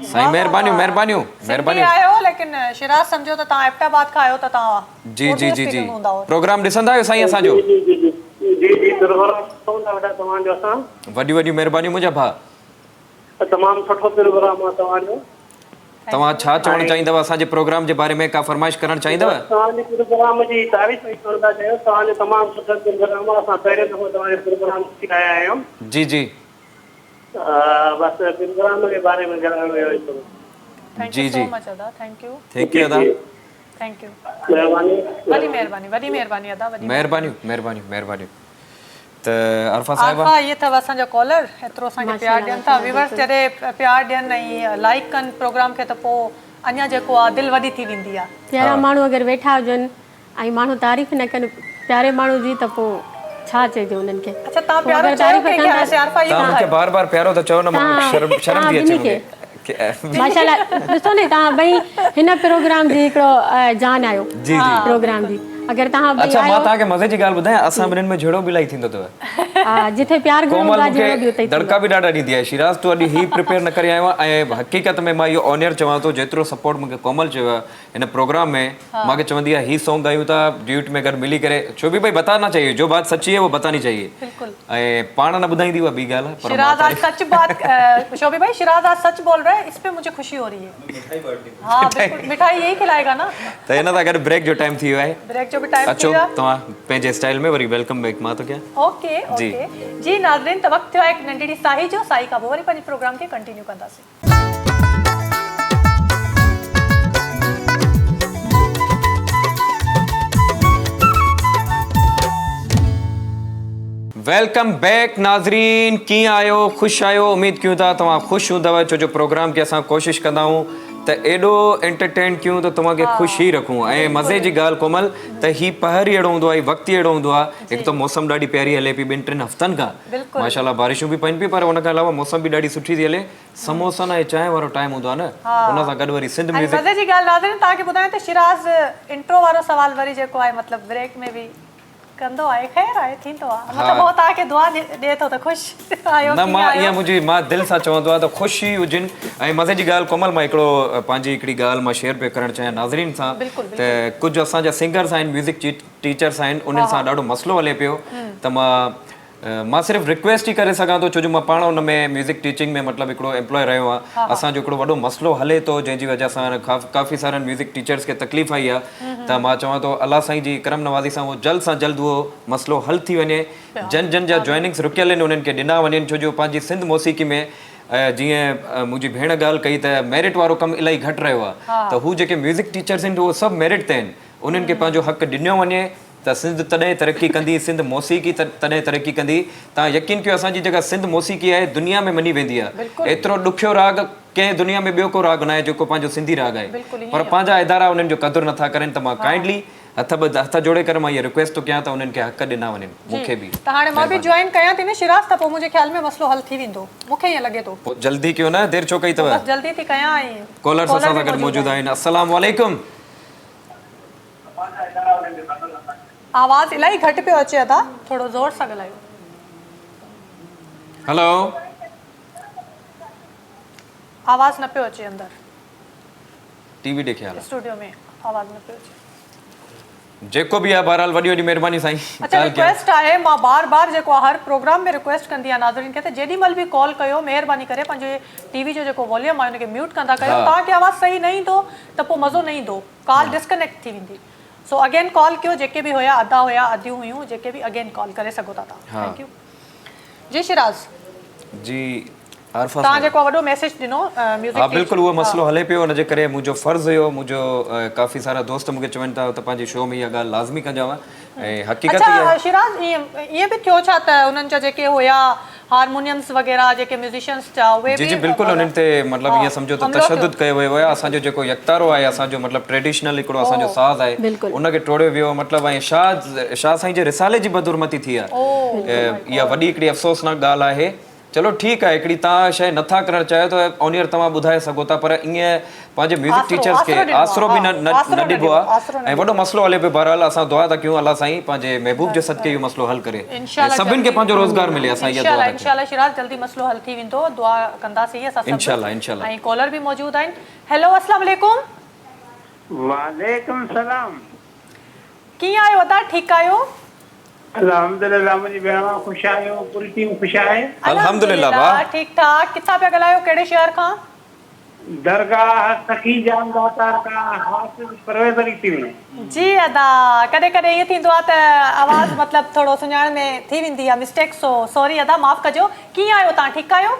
साईं महिरबानी महिरबानी सिंधी महिरबानी। आयो लेकिन शिराज समझो त तव्हां एबटाबाद खां आयो त तव्हां जी जी जी जी प्रोग्राम ॾिसंदा आहियो साईं असांजो? जी जी जी जी जी प्रोग्राम ॾाढा तव्हांजो असां वॾियूं वॾियूं महिरबानियूं मुंहिंजा भाउ। तमामु सुठो प्रोग्राम आहे तव्हांजो। तव्हां छा चवणु चाहींदव असांजे प्रोग्राम जे बारे में? का फरमाइश करणु चाहींदव? तव्हांजे प्रोग्राम जी तारीफ़ करण था चाहियो। तव्हांजो तमामु सुठो प्रोग्राम आहे। असां पहिरियों दफ़ो तव्हांजो प्रोग्राम ॾिसी आया आहियूं। जी जी बस प्रोग्राम के बारे में ॻाल्हाइणो हुयो। थैंक जी यू जी सो मच अदा। थैंक यू थैंक यू अदा। थैंक यू महिरबानी वॾी महिरबानी अदा वॾी महिरबानियूं महिरबानियूं महिरबानियूं। त अरफा साहिबा आल्फा ये अथव असांजा कॉलर एतिरो असांखे प्यार ॾियनि था। व्यूवर्स जॾहिं प्यार ॾियनि ऐं लाइक कनि प्रोग्राम खे त पोइ अञा जेको आहे दिलि वॾी थी वेंदी आहे। प्यारा माण्हू अगरि वेठा हुजनि ऐं माण्हू तारीफ़ न कनि प्यारे माण्हू जी त पोइ छा चइजो उन्हनि खे। अच्छा तव्हां पोइ प्यारो अगरि चयो तारीफ़ कंहिंखे? कंदा- ऐसे आरफा ये तव्हां मूंखे बार बार प्यारो त चओ न, मां शर्म थी अचे मूंखे। माशाल्लाह ॾिसो न तव्हां ॿई हिन प्रोग्राम जी हिकिड़ो जान आहियो। जी जी प्रोग्राम जी अगरि तव्हां ॿई अच्छा मां आहियो तव्हांखे मज़े जी ॻाल्हि ॿुधायां, असां ॿिन्हिनि में झेड़ो बि इलाही थींदो अथव। जिथे प्यार घणो कोमल हूंदो आहे जहिड़ो बि मूंखे उते ई दड़का बि ॾाढा ॾींदी आहे। शिराज तूं अॼु ही प्रिपेयर न करे आयो आहे ऐं हक़ीक़त में मां इहो ऑनियर चवां थो, जेतिरो सपोर्ट मूंखे कोमल चयो आहे हिन प्रोग्राम में, मूंखे चवंदी आहे ही सॉन्ग ॻायूं था ड्यूट में गॾु मिली करे। छो बि भाई बताना चाहिए, जो बात सच्ची है वो बतानी चाहिए। बिल्कुल। ऐं पाण न ॿुधाईंदी उहा ॿी ॻाल्हि आहे, पर शिराज आज सच बात शोभी भाई शिराज आज सच बोल रहा है, इस पे मुझे खुशी हो रही है। हाँ बिल्कुल मिठाई यही खिलाएगा ना। त हिन सां गॾु ब्रेक जो टाइम थी वियो आहे। ब्रेक जो भी टाइम थी अचो वियो। तव्हां पंहिंजे स्टाइल में वरी वेलकम बैक मां थो कयां। ओके ओके जी नाज़रीन त वक़्तु थियो आहे हिकु नंढड़ी साही जो। साही खां पोइ वरी पंहिंजे प्रोग्राम खे कंटिन्यू कंदासीं। वेलकम बैक नाज़रीन, कीअं आहियो? ख़ुशि आहियो? उमेद कयूं था तव्हां ख़ुशि हूंदव, छो जो प्रोग्राम खे असां कोशिशि कंदा आहियूं त एॾो एंटरटेन कयूं त तव्हांखे ख़ुशि ई रखूं। ऐं मज़े जी ॻाल्हि कोमल त ही पहर ई अहिड़ो हूंदो आहे, वक़्तु ई अहिड़ो हूंदो आहे। हिकु त मौसम ॾाढी प्यारी हले पई 2-3 हफ़्तनि खां माशाल्लाह, बारिशूं बि पवनि पियूं, पर हुन खां अलावा मौसम बि ॾाढी सुठी थी हले। समोसनि ऐं चांहि वारो टाइम हूंदो आहे न, हुन सां गॾु वरी सिंध म्यूज़िक। मज़े जी ॻाल्हि नाज़रीन तव्हांखे ॿुधायां त शिराज इंट्रो वारो सवाल वरी जेको आहे मतिलबु ब्रेक में बि कंदो आहे। ख़ैर आहे थींदो आहे, मतिलबु उहो तव्हांखे दुआ ॾिए थो त ख़ुशि आहियो न। मां ईअं मुंहिंजी मां दिलि सां चवंदो आहे त ख़ुशी हुजनि। ऐं मज़े जी ॻाल्हि कोमल, मां हिकिड़ो पंहिंजी हिकिड़ी ॻाल्हि मां शेयर पियो करणु चाहियां नाज़रीन सां त कुझु असांजा सिंगर्स आहिनि, म्यूज़िक टीचर्स आहिनि, उन्हनि सां ॾाढो मसइलो हले पियो। त मां सिर्फ़ु रिक्वेस्ट ई करे सघां थो, छो जो मां पाण हुन में म्यूज़िक टीचिंग में मतिलबु हिकिड़ो एम्प्लॉय रहियो आहे। असांजो हिकिड़ो वॾो मसइलो हले थो, जंहिंजी वजह सां काफ़ी सारनि म्यूज़िक टीचर्स खे तकलीफ़ आई आहे। त मां चवां थो अल्लाह साईं जी करम नवाज़ी सां उहो जल्द सां जल्द उहो मसइलो हल थी वञे। जन जा जॉइनिंग्स रुकियल आहिनि उन्हनि खे ॾिना वञनि, छो जो पंहिंजी सिंध मौसीक़ी में जीअं मुंहिंजी भेण ॻाल्हि कई त मेरिट वारो कमु इलाही घटि रहियो आहे। त हू जेके म्यूज़िक टीचर्स आहिनि उहे सभु मेरिट ते आहिनि, उन्हनि खे पंहिंजो हक़ु ॾिनो वञे त सिंध तॾहिं तरक़ी कंदी, सिंध मौसीक़ी तॾहिं तरक़ी कंदी। तव्हां यकीन कयो असांजी जेका सिंध मौसीक़ी आहे दुनिया में मञी वेंदी आहे। एतिरो ॾुखियो राग कंहिं दुनिया में ॿियो को राग न आहे जेको पंहिंजो सिंधी राग आहे, पर पंहिंजा इदारा उन्हनि जो क़दुरु नथा करनि। त मां काइंडली हथ जोड़े करे मां इहा रिक्वेस्ट थो कयां त उन्हनि खे हक़ ॾिना वञनि, मूंखे बि। त हाणे मां बि जॉइन कयां थी न शिराज, त पोइ मुंहिंजे ख़्याल में मसइलो हल थी वेंदो, मूंखे ईअं लॻे थो। पोइ जल्दी कयो न, देरि छो कई अथव? बस जल्दी थी कयां। ऐं कॉलर्स असां सां गॾु मौजूदु आहिनि। अस्सलाम वालेकुम। आवाज़ इलाही घटि पियो अचे अदा, थोरो ज़ोर सां ॻाल्हायो। हेलो, आवाज़ न पियो अचे अंदर टीवी ॾेखे हाल स्टूडियो में, आवाज़ न पियो अचे। जेको बि आहे बहरहाल वॾी वॾी महिरबानी साईं। अच्छा रिक्वेस्ट आहे, मां बार बार जेको आहे हर प्रोग्राम में रिक्वेस्ट कंदी आहियां नाज़रीन खे त जेॾी महिल बि कॉल कयो महिरबानी करे पंहिंजे टीवी जो जेको वॉल्यूम आहे हुनखे म्यूट कंदा कयो। तव्हांखे आवाज़ सही न ईंदो त पोइ मज़ो न ईंदो, कॉल डिस्कनेक्ट थी वेंदी। सो अगेन कॉल कयो, जेके बि हुया अदा हुया अदियूं हुयूं, जेके बि अगेन कॉल करे सघो था तव्हां। थैंक यू जी शिराज जी। आरफा तव्हां जेको वॾो मैसेज ॾिनो म्यूज़िक। हा बिल्कुलु उहो मसइलो हले पियो, हुनजे करे मुंहिंजो फ़र्ज़ु हुयो, मुंहिंजो काफ़ी सारा दोस्त मूंखे चवनि था त पंहिंजे शो में इहा ॻाल्हि लाज़मी कजांव। ऐं हक़ीक़त अच्छा शिराज ईअं बि थियो छा त उन्हनि जा जेके हुया हारमोनियम्स वग़ैरह जेके म्यूज़िशियंस जा उहे जी जी बिल्कुलु उन्हनि ते मतिलबु ईअं सम्झो त तशद्दुद कयो वियो आहे। असांजो जेको यकतारो आहे, असांजो मतिलबु ट्रेडिशनल हिकिड़ो असांजो साज़ आहे, उनखे टोड़ियो वियो मतिलबु। ऐं शाह साईं जे रिसाले जी बदहुरमती थी आहे। इहा वॾी हिकिड़ी अफ़सोसनाक ॻाल्हि आहे, चलो ठीकु आहे हिकिड़ी तव्हां शइ नथा करणु चाहियो त ऑनियर तव्हां ॿुधाए सघो था पर ईअं पंहिंजे म्यूज़िक आसरो- टीचर्स खे आसरो ॾिनो आसरो बि आहे, न आसरो न न ॾिबो ॾिनो, आसरो न आहे ऐं वॾो मसइलो हले पियो बहरहाल असां दुआ था कयूं अलाह साईं पंहिंजे महबूब जे सदके इहो मसइलो हल करे ऐं इंशाल्लाह सभिनि खे जल्दी- पंहिंजो रोज़गार मिले असां इहा दुआ था कयूं इंशाल्लाह शिराज जल्दी मसलो हल थी वेंदो दुआ कंदासीं असां सभु। इंशाल्लाह, इंशाल्लाह। ऐं कॉलर बि मौजूद आहिनि। हेलो अस्सलाम वालेकुम, वालेकुम सलाम। कीअं आहियो अदा? ठीकु आहियो? अल्हम्दुलिल्लाह मुंहिंजी भेण ख़ुशि आहियो, पूरी टीम ख़ुशि आहे। अल्हम्दुलिल्लाह वाह। ठीक ठाक। किथां पिया ॻाल्हायो, कहिड़े शहर खां? दरगाह सखी जाम दातार का हाफ़िज़ परवेज़ अली टीम। जी अदा, कॾहिं कॾहिं ईअं थींदो आहे त आवाज़ मतिलबु थोरो सुञाण में थी वेंदी आहे मिस्टेक, सॉरी अदा माफ़ कजो। कीअं आहियो तव्हां? ठीकु आहियो?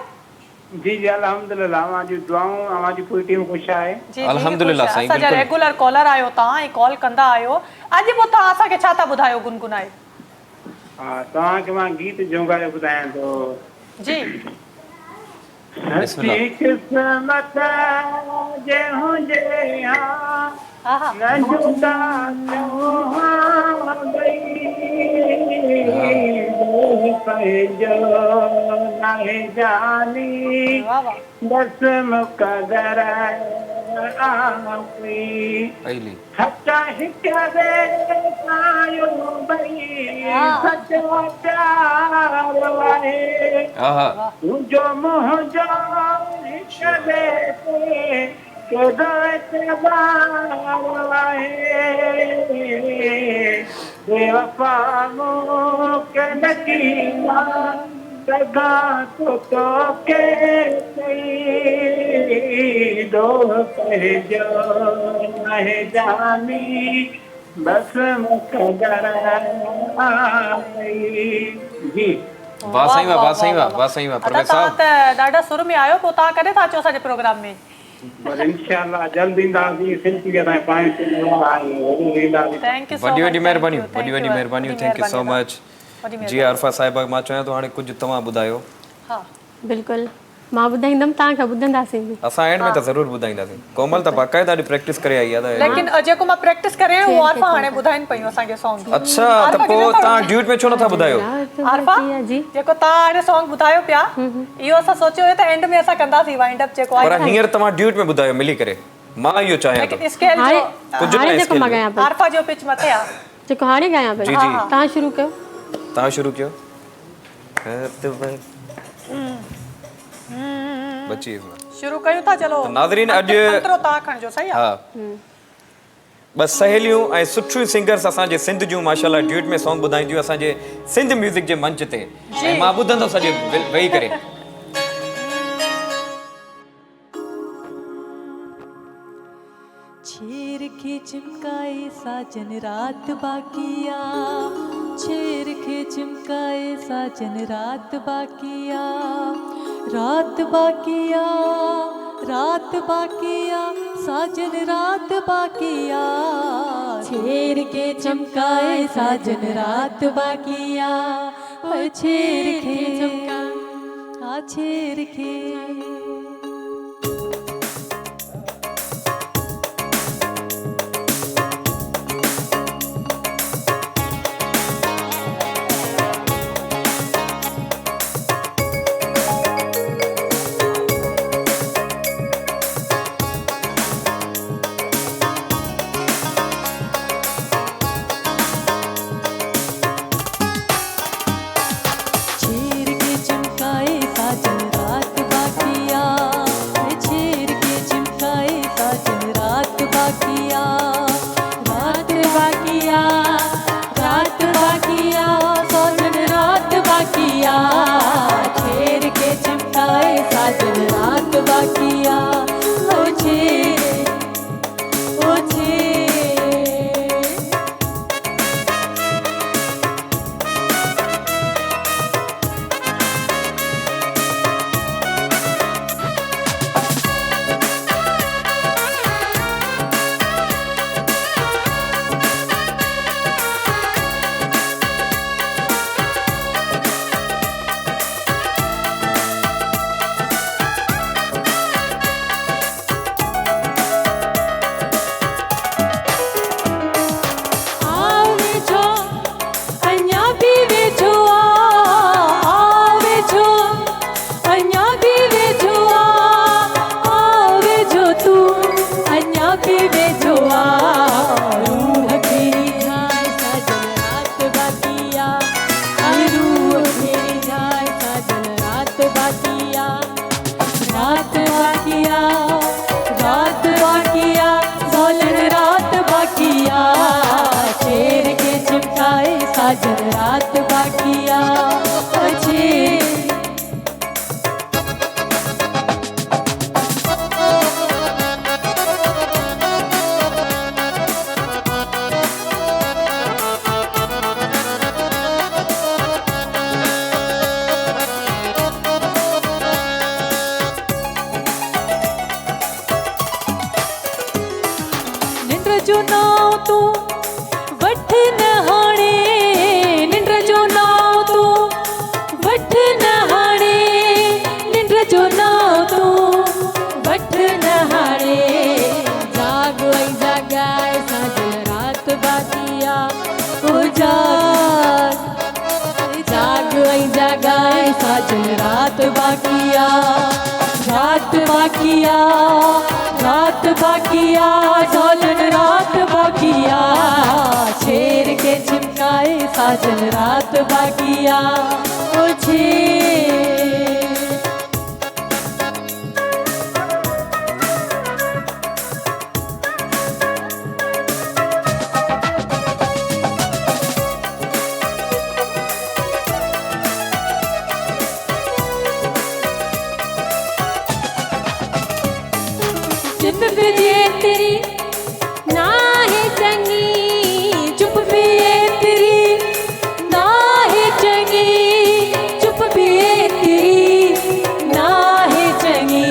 जी जी अल्हम्दुलिल्लाह, हमारी दुआऊं, हमारी पूरी टीम ख़ुशि आहे। जी अल्हम्दुलिल्लाह साईं, असांजा बिल्कुलु। रेगुलर कॉलर आहियो तव्हां ऐं कॉल कंदा आहियो। अॼु पोइ तव्हां असांखे छा था ॿुधायो गुनगुनाए? हा, तव्हांखे मां गीत जो ॻाए ॿुधायां थो। जी बिस्मिल्लाह। सच्ची क़िस्मत जे हुजे हा हा हा न जुदा चवां भई पंहिंजो नाहे जानी वाह वाह। बस मुक़दर आपी अहिली सच्चा हिक वे पायो भई सच्चा प्यार आहे आहा तुझो मुझो हिक वे ते केॾो एतबार आहे बेवफा मूंखे न कीमा सगा तो के सही दो पंहिंजो नाहे जानी बस मुक़दर आई। जी वाह साईं वाह, वाह साईं वाह, वाह साईं वाह। अदा परवेज़ तव्हां साहब त ॾाढा सुर में आहियो, पोइ तव्हां कॾहिं था अचो असांजे प्रोग्राम में? पर इंशाल्लाह जल्द ईंदासीं, सिलसिले ताईं पाण ईंदासीं। थैंक यू सो वॾी मच। वॾी महिरबानियूं, वॾी वॾी महिरबानियूं, थैंक यू सो मच। जी आरफा साहिबा, मां चाहियां थो हाणे कुझु तव्हां ॿुधायो। हा बिल्कुलु मां ॿुधाईंदमि, तव्हांखे ॿुधंदासीं बि। असां एंड में त ज़रूरु ॿुधाईंदासीं। कोमल त बाक़ाइदा प्रैक्टिस करे आई आहे त लेकिन जेको मां प्रैक्टिस करे उहो आरफा हाणे ॿुधाइनि पयूं असांखे सॉन्ग। अच्छा त पोइ तव्हां ड्यूट में छो नथा ॿुधायो? आरफा जी जेको तव्हां हाणे सॉन्ग ॿुधायो पिया इहो असां सोचियो हुयो त एंड में असां कंदासीं वाइंड अप जेको पर आहे। हींअर तव्हां ड्यूट में ॿुधायो मिली करे, मां इहो चाहियां थो। लेकिन स्केल हाणे जो कुझु हाणे न जेको स्केल मां में। ॻायां पई, आरफा जो पिच मथे आहे। जेको हाणे ॻायां पई, जी, जी। तव्हां शुरू कयो। तव्हां शुरू कयो। बची वियो। शुरू कयूं था, चलो नाज़रीन, अॼु अंतरो तव्हां खणजो, सही आहे? हा बस सहेलियूं ऐं सुठियूं सिंगर्स असांजे सिंध जूं माशाल्लाह ड्यूट में सॉन्ग ॿुधाईंदियूं असांजे सिंध म्यूज़िक जे मंच ते, ऐं मां ॿुधंदो सॼो वेही करे। छेर खे चिमकाए साजन रात बाकिया, छेर खे चिमकाए साजन रात बाकिया, रात बाकिया, रात बाकिया, साजन रात बाकिया, छेर के चमकाए साजन रात बाकिया, ओए छेर के चमका आ छेर के। छेर के चमकाए साजन रात बाकिया, साजन रात बाकिया छेर निंद्र जो नाव तू वठ नहाणे निंद्र जो नाव तू वठ नहाणे निंद्र जो नाव तू वठ नहाणे जाग वई जागाए साजन रात बाकिया ओ जाग जाग वई जागाए साजन रात बाकिया रात बाकिया साजन रात बाकिया छेर के चिमकाए साजन रात बाकिया ओ छेर चुप पिए तेरी ना है चंगी चुप पिए तेरी ना है चंगी चुप पिए तेरी ना है चंगी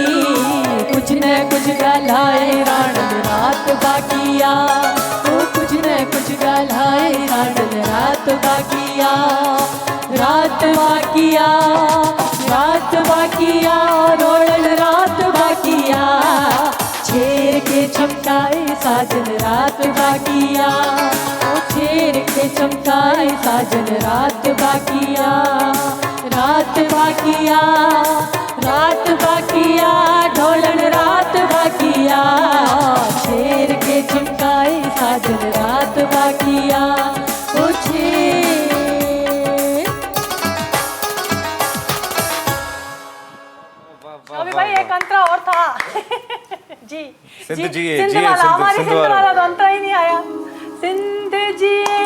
कुछ न कुछ गलाए राणन रात बाकिया ओ कुछ न कुछ गलाए राणन रात बाकिया रात बाकिया रोड़न रात बाकिया छेर के चमकाए साजन रात बाकिया ओ छेर के चमकाए साजन रात बाकिया रात बाकिया ढोलन रात बाकिया छेर के चमकाए साजन रात बाकिया ओ छेर अभी भाई एक अंतरा और था जी सिंध जी सिंध वाला हमारी सिंध वाला तो अंतरा ही नहीं आया सिंध जिए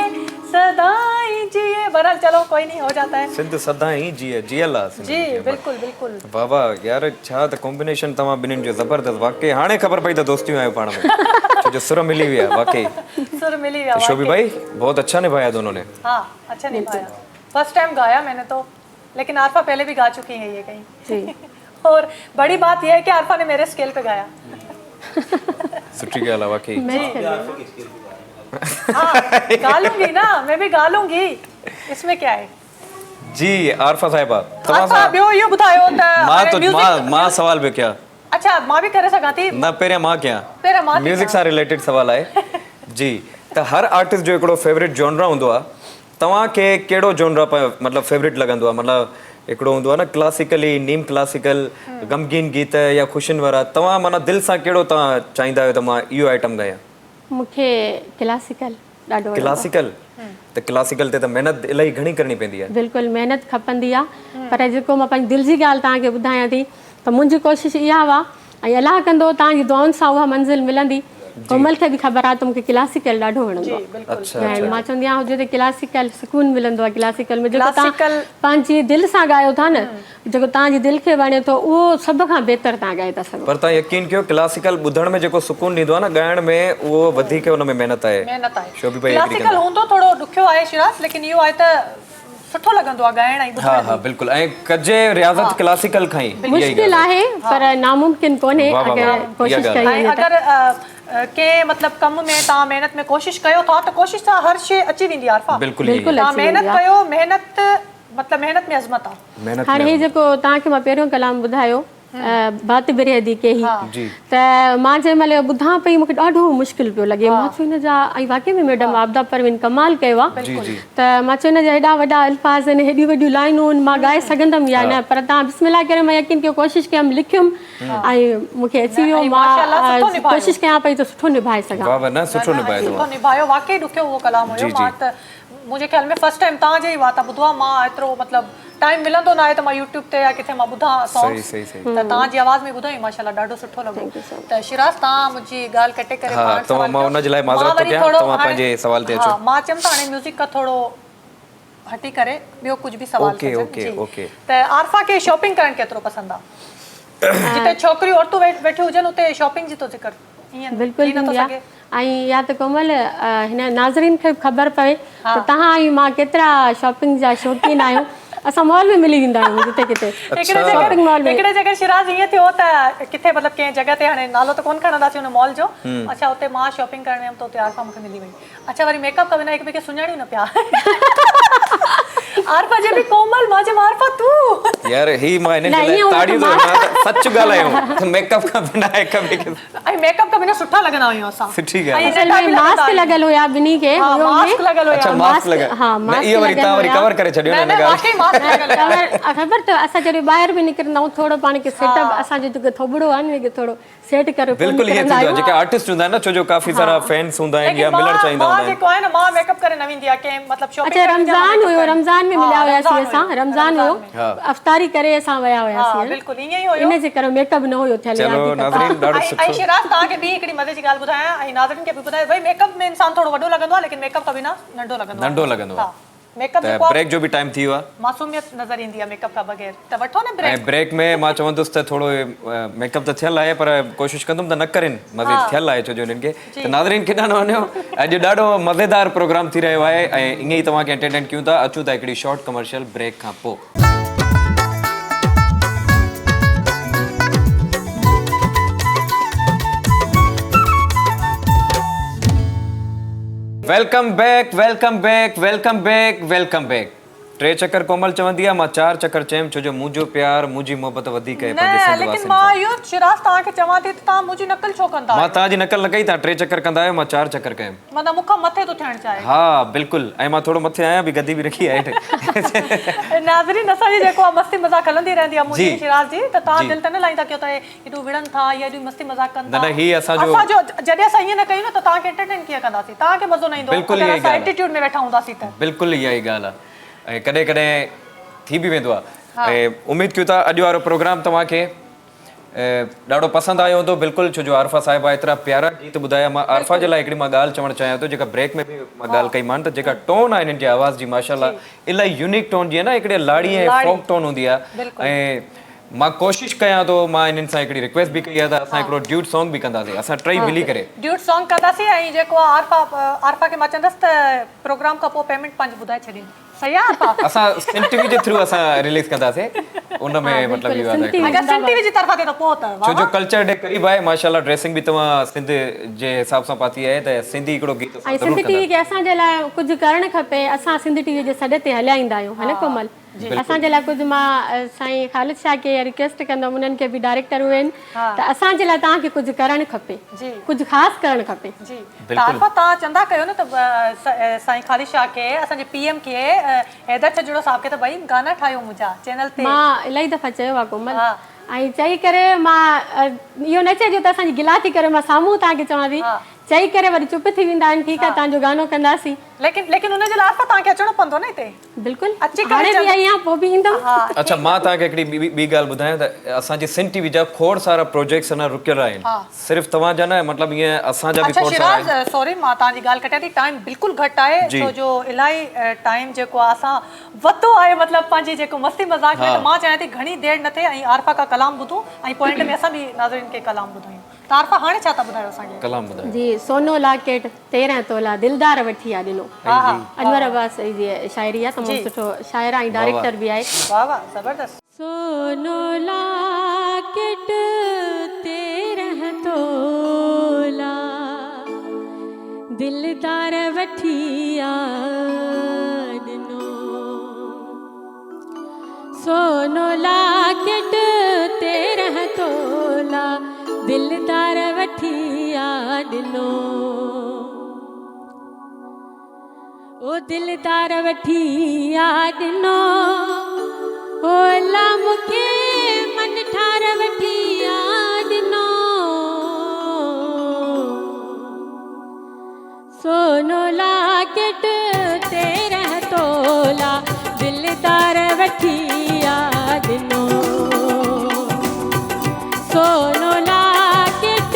सदाई जिए बरल चलो कोई नहीं हो जाता है सिंध सदा ही जिए जियला जी बिल्कुल बिल्कुल वाह वाह यार छा त कॉम्बिनेशन तव्हां ॿिन्हिनि जो ज़बरदस्त वाकई हाणे ख़बर पई त दोस्तियूं आहियो पाण में छो जो सुर मिली विया वाकई सुर मिली गया शोभी भाई बहुत अच्छा निभाया दोनों ने हाँ अच्छा निभाया फर्स्ट टाइम गाया मैंने तो लेकिन आरफा पहले भी गा चुकी है ये कहीं और बड़ी बात यह है कि आरफा ने मेरे स्केल पे गाया सुठी ॻाल्हि आहे वाकई हाँ गा लूंगी ना मैं भी गा लूंगी इसमें क्या है जी आरफा साहिबा आरफा ॿियो इहो ॿुधायो त मां सवाल पियो कयां अच्छा मां भी करे सघां थी न पहिरियां मां कयां पहिरियां मां थी म्यूज़िक सां रिलेटेड सवाल आहे जी त हर आर्टिस्ट जो हिकिड़ो फेवरेट जॉनरा हूंदो आहे तव्हांखे कहिड़ो जॉनरा मतिलबु फेवरेट लॻंदो आहे मतिलबु हिकिड़ो हूंदो आहे न क्लासिकली नीम क्लासिकल गमगीन गीत या ख़ुशियुनि वारा तव्हां माना दिलि सां कहिड़ो तव्हां चाहींदा आहियो त मां इहो आइटम ॻायां मूंखे क्लासिकल ॾाढो क्लासिकल त क्लासिकल ते त महिनत इलाही घणी करणी पवंदी आहे बिल्कुलु महिनत खपंदी आहे पर जेको मां पंहिंजी दिलि जी ॻाल्हि तव्हांखे ॿुधायां थी त मुंहिंजी कोशिशि इहा हुआ ऐं अलाह कंदो तव्हांजी दुआउनि सां उहा मंज़िल मिलंदी कोमल खे बि ख़बर आहे त मूंखे क्लासिकल ॾाढो वणंदो आहे ऐं मां चवंदी आहियां हुजे त क्लासिकल सुकून मिलंदो आहे क्लासिकल में जेको तव्हां पंहिंजी दिलि सां ॻायो था न जेको तव्हांजी दिलि खे वणे थो उहो सभ खां बहितर तव्हां ॻाए था सघो पर तव्हां यकीन कयो क्लासिकल ॿुधण में जेको सुकून ॾींदो आहे न ॻाइण में उहो वधीक हुन में महिनत आहे शोभी भाई क्लासिकल हूंदो थोरो ॾुखियो आहे शिराज लेकिन इहो आहे त सुठो लॻंदो आहे ॻाइण ऐं हाँ हाँ बिल्कुलु ऐं कजे रियाज़त क्लासिकल खां ई मुश्किल आहे पर नामुमकिन कोन्हे अगरि कोशिशि कई ऐं अगरि कंहिं मतिलबु कम में तव्हां महिनत में कोशिशि कयो था त कोशिशि सां हर शइ अची वेंदी आहे आरफा बिल्कुलु तव्हां महिनत कयो महिनत मतिलबु महिनत में अज़मत आहे हाणे हे जेको तव्हांखे मां पहिरियों कलाम ॿुधायो बात बिरहदी के ही त मां जंहिं महिल ॿुधां पई मूंखे ॾाढो मुश्किल पियो लॻे मां चयो हिन जा ऐं वाक़ई में मैडम आबदा परवीन कमाल कयो आहे त मां चयो हिन जा हेॾा वॾा अल्फाज़ आहिनि हेॾियूं वॾियूं लाइनूं आहिनि मां ॻाए सघंदमि या न पर तव्हां बिस्मिल्लाह करे मां यकीन कयो कोशिशि कयमि लिखियुमि ऐं मूंखे अची वियो मां कोशिशि कयां पई त सुठो निभाए सघां सुठो निभायो वाक़ई ॾुखियो उहो कलाम हुयो मां त मुंहिंजे ख़्याल में फर्स्ट टाइम तव्हांजे ई वाता ॿुधो आहे मां एतिरो मतिलबु टाइम मिलंदो न आहे त मां यूट्यूब ते या किथे मां ॿुधां सॉन्ग्स त तव्हांजी आवाज़ में ॿुधो माशाल्लाह ॾाढो सुठो लॻो त शिराज तव्हां मुंहिंजी ॻाल्हि कटे करे मां उन जे लाइ माज़रत थो कयां तव्हां पंहिंजे सवाल ते अचो मां चयमि त हाणे म्यूज़िक का थोरो हटी करे ॿियो कुझु बि सवाल ओके, कजनि। ओके, जी। ओके। त आरफा खे शॉपिंग करणु केतिरो पसंदि आहे? जिते छोकिरियूं औरतूं वेठियूं हुजनि उते शॉपिंग जी तो ज़िक्र ईअं बिल्कुलु थी नथो थींदी आहे। सघे? ऐं या त कोमल हिन नाज़रीन खे बि ख़बर पए त तव्हां ऐं मां केतिरा शॉपिंग जा शौक़ीन आहियूं। असां मॉल में मिली वेंदा आहियूं किथे किथे। हिकिड़े जगह शिराज ईअं थियो त किथे मतिलबु कंहिं जगह ते हाणे नालो त कोन खणंदासीं हुन मॉल जो। अच्छा उते मां शॉपिंग करण वियमि त उते आरफा मूंखे मिली वई। अच्छा वरी मेकअप करण हिक ॿिए खे सुञाणियूं न पिया। आरफा जे बि कोमल मां चयो आरफा तूं यार ही मां हिन जे लाइ ताड़ियूं थो मां त सच ॻाल्हायूं मेकअप खां बिना हिक ॿिए खे ऐं मेकअप खां बिना सुठा लॻंदा हुयूं असां। सुठी ॻाल्हि आहे। असल में मास्क लॻल हुया ॿिन्ही खे। मास्क लॻल हुया। अच्छा मास्क लॻा हा न मास्क इहो वरी तव्हां वरी कवर करे छॾियो न हिन ॻाल्हि मास्क लॻल हुया। ख़बर अथव असां जॾहिं ॿाहिरि बि निकिरंदा आहियूं थोरो पाण खे सेटअप असांजो जेको थोबड़ो आहे न थोरो सेट करे बिल्कुलु इहे थींदो आहे जेके आर्टिस्ट हूंदा आहिनि न छो जो काफ़ी सारा फैंस हूंदा आहिनि या मिलण चाहींदा हूंदा मां आहिनि। जेको आहे न मां मेकअप करे न वेंदी आहे कंहिं मतिलबु शॉपिंग। अच्छा रमज़ान हुयो रमज़ान में मिलिया हुयासीं असां रमज़ान हुयो अफ़्तारी करे असां विया हा हुयासीं बिल्कुलु ईअं ई हुयो। इन जे करे मेकअप न हुयो थियल चलो नाज़रीन ॾाढो ऐं सुठो शिराज तव्हांखे ॿी हिकिड़ी मज़े जी ॻाल्हि ॿुधायां ऐं नाज़रीन खे बि ॿुधायो भई मेकअप में इंसान थोरो वॾो लॻंदो आहे लेकिन मेकअप खां बिना नंढो लॻंदो आहे। नंढो लॻंदो आहे। हा मेकअप त जेको आहे ब्रेक जो बि टाइम थी वियो आहे। मासूमियत नज़र ईंदी आहे मेकअप खां बग़ैर त वठो न ऐं ब्रेक। ब्रेक में मां चवंदुसि त थोरो मेकअप त थियल आहे पर कोशिशि कंदुमि त न करेनि मज़े थियल आहे छो जो हिननि खे त नाज़रीन केॾां न वञो अॼु ॾाढो मज़ेदार प्रोग्राम थी रहियो आहे ऐं ईअं ई तव्हांखे एंटरटेन कयूं था। अचूं था हिकिड़ी शॉर्ट कमर्शियल ब्रेक खां पोइ। Welcome back welcome back welcome back welcome back. 3 चक्कर कोमल चवंदी आहे मां 4 चक्कर चयमि छो जो मुंहिंजो प्यार मुंहिंजी मोहबत वधीक आहे पंहिंजे सिंध लेकिन वासियुनि मां सां। इहो शिराज तव्हांखे चवां थी त तव्हां मुंहिंजी नकल छो कंदा मां तव्हांजी नकल न कई तव्हां 3 चक्कर कंदा आहियो मां 4 चक्कर कयमि। मतिलबु मूंखां मथे थो थियणु चाहे। हा बिल्कुलु ऐं मां थोरो मथे आहियां बि गद्दी बि रखी आहे हेठि। नाज़रीन असांजी जेको आहे मस्ती मज़ाक हलंदी रहंदी आहे मुंहिंजी शिराज जी त तव्हां दिलि त न लाईंदा कयो त हेॾो विढ़नि था या हेॾी मस्ती मज़ाक कनि था। न ही असांजो जॾहिं असां ईअं न कयूं न त तव्हांखे एंटरटेन कीअं कंदासीं तव्हांखे मज़ो न ईंदो बिल्कुलु असां एटीट्यूड में वेठा हूंदासीं त। बिल्कुलु इहा ई ॻाल्हि आहे ऐं कॾहिं कॾहिं थी बि वेंदो आहे ऐं उमेदु कयूं था अॼु वारो प्रोग्राम तव्हांखे ॾाढो पसंदि आयो हूंदो। बिल्कुलु छो जो आरफा साहिबा एतिरा प्यारा गीत ॿुधाया। मां आरफा जे लाइ हिकिड़ी मां ॻाल्हि चवणु चाहियां थो जेका ब्रेक में बि मां ॻाल्हि कई मान त जेका टोन आहे हिननि जी आवाज़ जी माशाल्लाह इलाही यूनिक टोन जीअं न हिकिड़े लाड़ी ऐं फोक टोन हूंदी आहे। ऐं मां कोशिशि कयां थो मां हिननि सां हिकिड़ी रिक्वेस्ट बि कई आहे त असां हिकिड़ो ड्यूट सॉन्ग बि कंदासीं असां टई मिली करे ड्यूट सॉन्ग कंदासीं ऐं जेको आहे आरफा खे मां चवंदसि त प्रोग्राम खां पोइ पेमेंट पंहिंजी ॿुधाए छॾींदी। सही आहे आरफा? असां सिन टीवी जे थ्रू असां रिलीज़ कंदासीं उन में मतिलबु इहो आहे अगरि सिन टीवी जी तरफ़ां थिए त पोइ त छो जो कल्चर डे क़रीब आहे माशाल्लाह ड्रेसिंग बि तव्हां सिंध जे हिसाब सां पाती आहे त सिंधी हिकिड़ो गीत ऐं सिंध टीवी खे असांजे लाइ कुझु करणु खपे। असां सिंध टीवी जे सॾ ते हलिया ईंदा आहियूं है न कोमल। असांजे लाइ कुझु मां साईं ख़ालिद शाह खे रिक्वेस्ट कंदमि उन्हनि खे बि डायरेक्टर हुए आहिनि त असांजे लाइ तव्हांखे कुझु करणु खपे कुझु ख़ासि करणु खपे। जी आरफा तव्हां चवंदा कयो न त साईं ख़ालिद शाह खे असांजे पीएम खे हैदर छजड़ो साहब खे त भई गाना ठाहियो मुंहिंजा चैनल ते। मां इलाही दफ़ा चयो आहे कोमल ऐं चई करे मां इहो न चइजो त असांजी गिला थी करे मां साम्हूं तव्हांखे चवां थी चई करे वरी चुप थी वेंदा आहिनि ठीकु आहे तव्हांजो गानो कंदासीं लेकिन उनजे लाइ आरफा तव्हांखे अचणो पवंदो न हिते बिल्कुलु अची हाणे बि आई आहियां पोइ बि ईंदमि। अच्छा मां तव्हांखे हिकिड़ी ॿी ॻाल्हि ॿुधायां त असांजी सिन टीवी जा खोड़ सारा प्रोजेक्ट्स अञा रुकियल आहिनि सिर्फ़ु तव्हांजा न मतिलबु ईअं असांजा बि खोड़ सारा आहिनि। सॉरी मां तव्हांजी ॻाल्हि कटियां थी टाइम बिल्कुलु घटि आहे छो जो इलाही टाइम जेको आहे असां वरितो आहे मतिलबु पंहिंजी जेको मस्ती मज़ाक में त मां चाहियां थी घणी देरि न थिए ऐं आरफा का कलाम ॿुधूं ऐं पॉइंट में असां बि नाज़रीन खे कलाम ॿुधायूं त आरफा हाणे छा था ॿुधायो असांखे कलाम ॿुधायो जी सोनो लॉकेट 13 तोला दिलदार वठी आ ॾिनो अनवर अब्बास जी शाइरी आहे तमामु सुठो शाइर ऐं डायरेक्टर बि आहे। वाह वाह ज़बरदस्त। सोनो लॉकेट 13 तोला दिलदार वठी आ ॾिनो सोनो लॉकेट 13 तोला दिलदार वठी आ ॾिनो ओ दिलदार वठी आ ॾिनो ओला मूंखे मन ठार वठी आ ॾिनो सोनो लॉकेट 13 तोला दिलदार वठी आ ॾिनो सोनो लॉकेट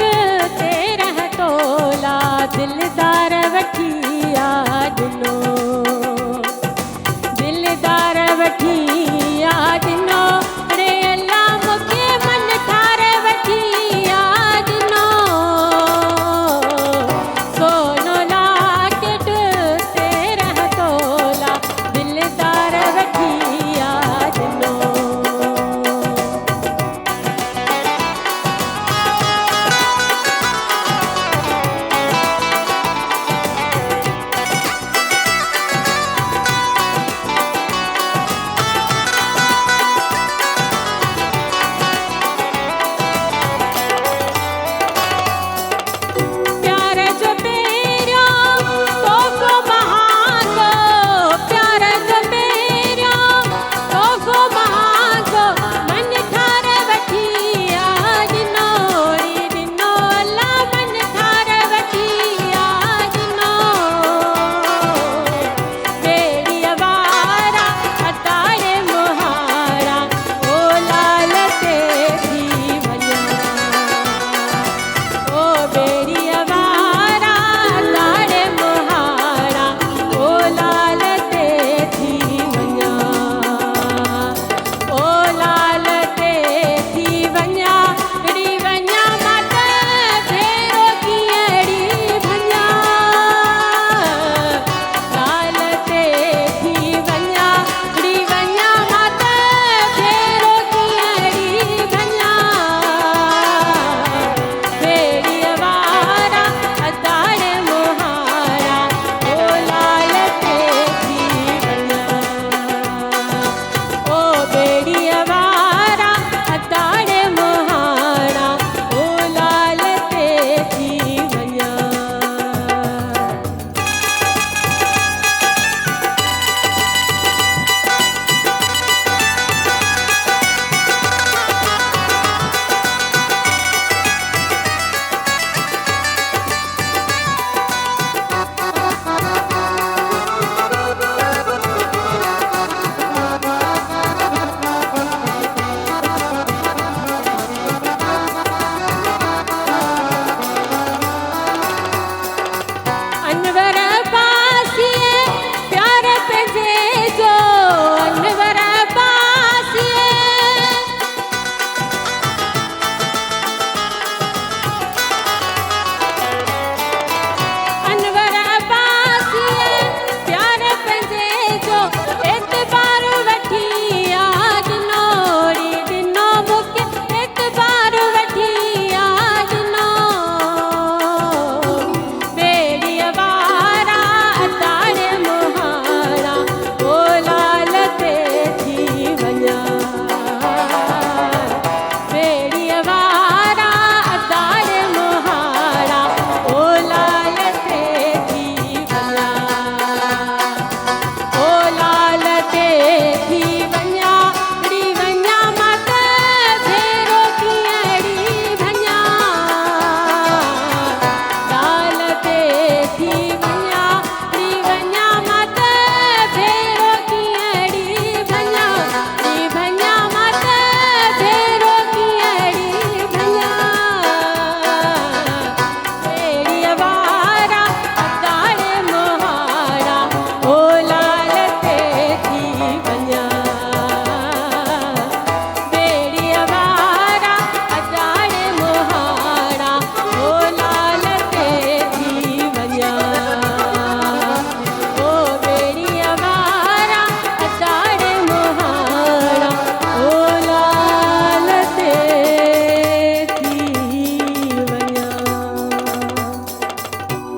13 तोला दिलदार वठी आ ॾिनो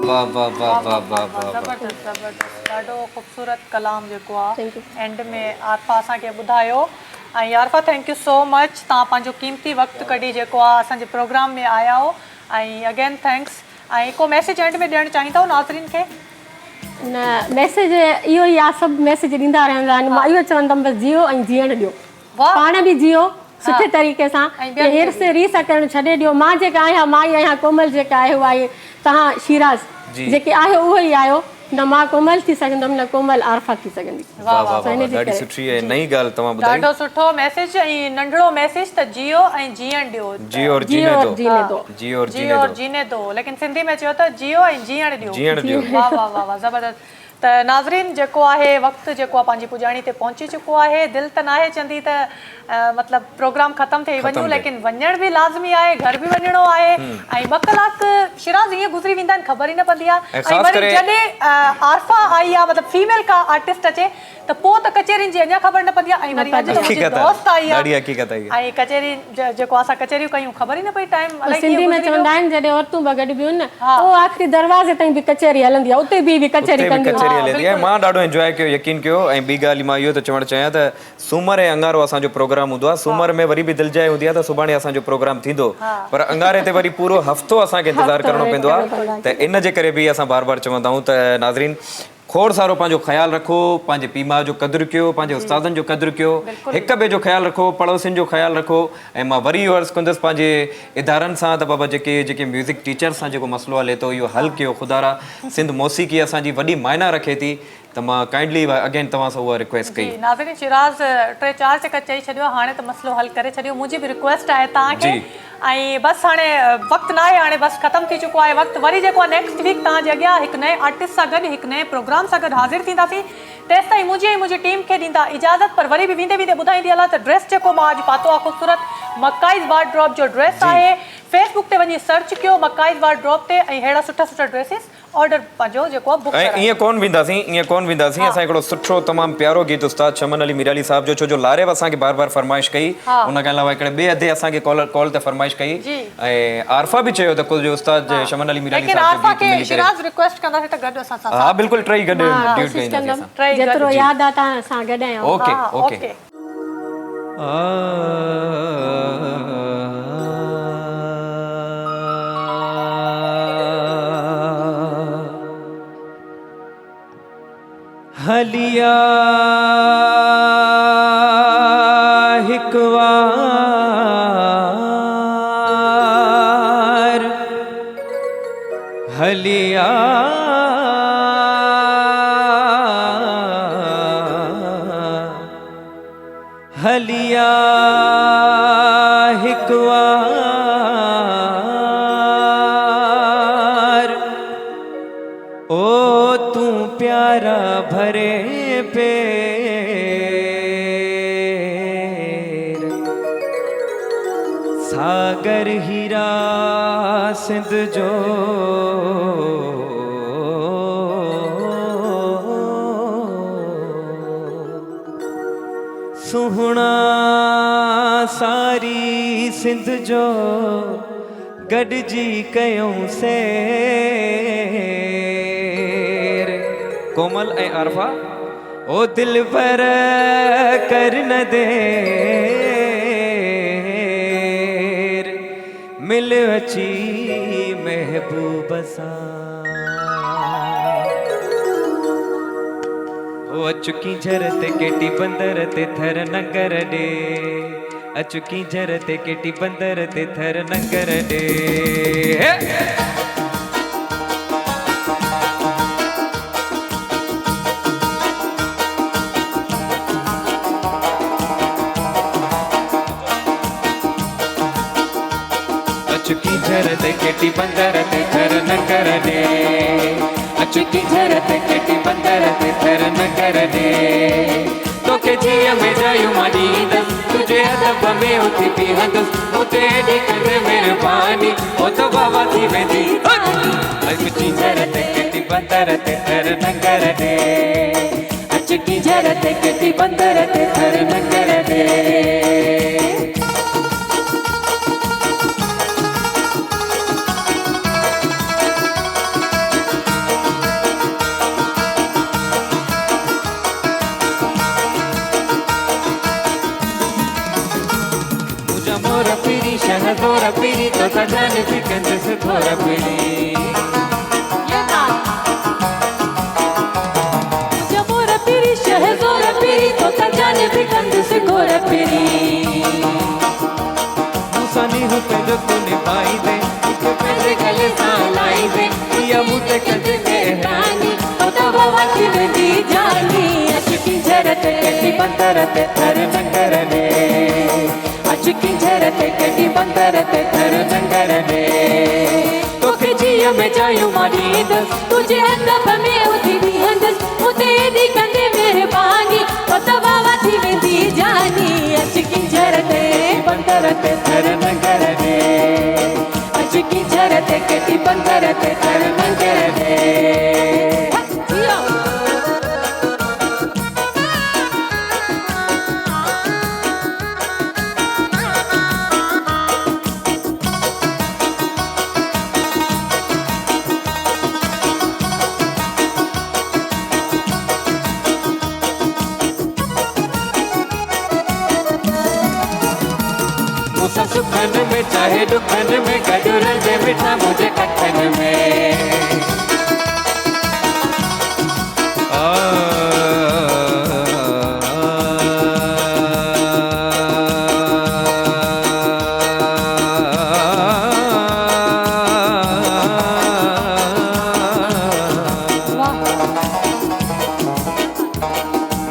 वाह वाह वाह वाह वाह वाह ज़बरदस्त ज़बरदस्त ॾाढो ख़ूबसूरत कलाम जेको आहे Thank you. एंड में आरफा असांखे ॿुधायो ऐं Arfa thank you so much तव्हां पंहिंजो क़ीमती वक़्तु कढी जेको आहे असांजे प्रोग्राम में आया हो ऐं अगेन थैंक्स ऐं को मैसेज एंड में ॾियणु चाहींदव नाज़रीन खे न मैसेज इहो ई आहे सभु मैसेज ॾींदा रहंदा आहिनि मां इहो चवंदमि बसि जियो ऐं जीअण ॾियो वाह पाण बि जियो सुठे तरीक़े सां ऐं ॿियनि खे हिर्स रीस करणु छॾे ॾियो मां जेका आहियां मां ई आहियां कोमल जेका आहे उहा आहे तव्हां शिराज़ जी। जेके आहियो उहो ई आहियो न मां कोमल थी सघंदमि न कोमल आरफा थी सघंदी वाह वाह वाह ॾाढी सुठी ऐं नई ॻाल्हि तव्हां ॿुधाई ॾाढो सुठो मैसेज ऐं नंढड़ो मैसेज त जियो ऐं जीअण ॾियो जी और जियो जीने और दो जीने दो जी और जी जीने और दो जीने दो लेकिन सिंधी में चयो त जियो ऐं जीअण ॾियो जीअण ॾियो वाह वाह वाह वाह ज़बरदस्त त नाज़रीन जेको आहे वक़्तु जेको आहे पंहिंजी पुॼाणी ते पहुची चुको आहे दिलि त नाहे चंदी त मतिलबु प्रोग्राम ख़तमु थिए वञूं लेकिन वञण बि लाज़मी आहे घर बि वञिणो आहे ऐं 2 कलाक शिराज़ ईअं गुज़री वेंदा आहिनि ख़बर ई न पवंदी आहे ऐं वरी जॾहिं आरफा आई आहे मतिलबु फीमेल का आर्टिस्ट अचे त पोइ त कचेरियुनि जी अञा ख़बर न पवंदी आहे ऐं वरी अॼु त मुंहिंजी दोस्त आई ॾाढी आहे हक़ीक़त आहे ऐं कचेरी जेको असां कचेरियूं कयूं ख़बर ई न पई टाइम अलाए सिंधी में चवंदा आहिनि जॾहिं औरतूं ब गॾु बियूं न उहो आख़िरी दरवाज़े ताईं बि कचेरी हलंदी आहे उते बि कचेरी कंदियूं कचेरी हलंदी आहे मां ॾाढो एंजॉय कयो यकीन कयो ऐं ॿी ॻाल्हि मां इहो त चवणु चाहियां त सूमर ऐं अंगारो असांजो प्रोग्राम हूंदो आहे सूमर में वरी बि दिलजाए हूंदी आहे त सुभाणे असांजो प्रोग्राम थींदो पर अंगारे ते वरी पूरो हफ़्तो असांखे इंतज़ारु करणो पवंदो आहे त इन जे करे बि असां बार बार चवंदा आहियूं त नाज़रीन खोड़ सारो पंहिंजो ख़्यालु रखो पंहिंजे पीउ माउ जो क़दुरु कयो पंहिंजे उस्तादनि जो क़दुरु कयो हिक ॿिए जो ख़्यालु रखो पड़ोसियुनि जो ख़्यालु रखो ऐं मां वरी अर्ज़ु कंदुसि पंहिंजे इदारनि सां त बाबा जेके म्यूज़िक टीचर्स सां जेको मसइलो हले थो इहो हल कयो ख़ुदारा सिंध मौसीक़ी असांजी वॾी मायना रखे थी त मां काइंडली अगेन तव्हां सां उहा रिक्वेस्ट कई नाज़रीन शिराज़ 3-4 चकर चई छॾियो हाणे त मसइलो हल करे छॾियो मुंहिंजी बि रिक्वेस्ट आहे तव्हांखे ऐं बसि हाणे वक़्तु न आहे हाणे बसि ख़तमु थी चुको आहे वक़्तु वरी जेको आहे नेक्स्ट वीक तव्हांजे अॻियां हिकु नए आर्टिस्ट सां गॾु हिकु नए प्रोग्राम सां गॾु हाज़िर थींदासीं तेसि ताईं मुंहिंजी ऐं मुंहिंजी टीम खे ॾींदा इजाज़त पर वरी बि वेंदे वेंदे ॿुधाईंदी हलां त ड्रेस जेको मां अॼु पातो आहे ख़ूबसूरत मकाइज़ वार्डरोब जो ड्रेस आहे फेसबुक ते वञी सर्च कयो मकाइज़ वार्डरोब ते ऐं अहिड़ा सुठा सुठा ड्रेसिस ऑर्डर पंहिंजो जेको आहे बुक ऐं ईअं कोन वेंदासीं असां हिकिड़ो सुठो तमामु प्यारो गीत उस्ताद चमन अली मीराली साहिब जो छो जो लारेव असांखे बार बार फरमाइश कई उन खां अलावा हिकिड़े ॿिए अधे असांखे कॉल ते फरमाइश कई ऐं आरफा बि चयो त कुझु उस्ताद चमन अली मीराली साहिब जो गीत मिली करे रिक्वेस्ट कंदासीं त गॾु असां सां हा बिल्कुलु टई गॾु ड्यूट कईंदासीं असां जेतिरो यादि आहे तव्हां सां गॾु आहियो ओके हलिया हिकु वार हलिया हलिया हिकु वार ओ तू प्यारा भरे पेर सागर हीरा सिंध जो सुहणा सारी सिंध जो गॾिजी कयूं से कोमल ऐं आरफा ओ दिल पर कर न दे मिल अची महबूब सां ओ अचुकी झर ते केटी बंदर ते थर नंगर ॾे अचुकी झर ते केटी बंदर ते थर नंगर ॾे अचुकी झर ते केटी बंदर ते थर नंगर ॾे अचुकी झर ते केटी बंदर ते थर नंगर ॾे तोखे जीअ में जायूं मां ॾींदसि तुंहिंजे अदब में उथी बीहंदसि उते एॾी कंदे महिरबानी हो त बाबा थी वेंदी अचुकी झर ते केटी बंदर ते थर नंगर ॾे अचुकी झर ते केटी बंदर ते थर नंगर ॾे थोड़ा पीरी तो ता जाने भी कंज से थोड़ा पीरी ये बात जब मोरा पीरी शहज़ोरा पीरी तो ता जाने भी कंध से गोरा पीरी मुसानी होते जो तू निभाई दे इके पैसे गले सालाई दे या मुझे कंज के रानी तो बाबा की दी जानी अचकी झरते कटी बंदरते थर नंगरने अचकी झरते कटी बंदरते थर नंगरने तो के जिया में जायूं मारी दस तुझे अदब में उठी दी हंदस मुते दी कंदे मेहरबानी तो बाबा की दी जानी अचकी झरते बंदरते थर नंगरने अचकी झरते कटी बंदरते थर नंगरने मुसा सुखन में चाहे दुखन में गजुरल दे बिठा मुझे कखन में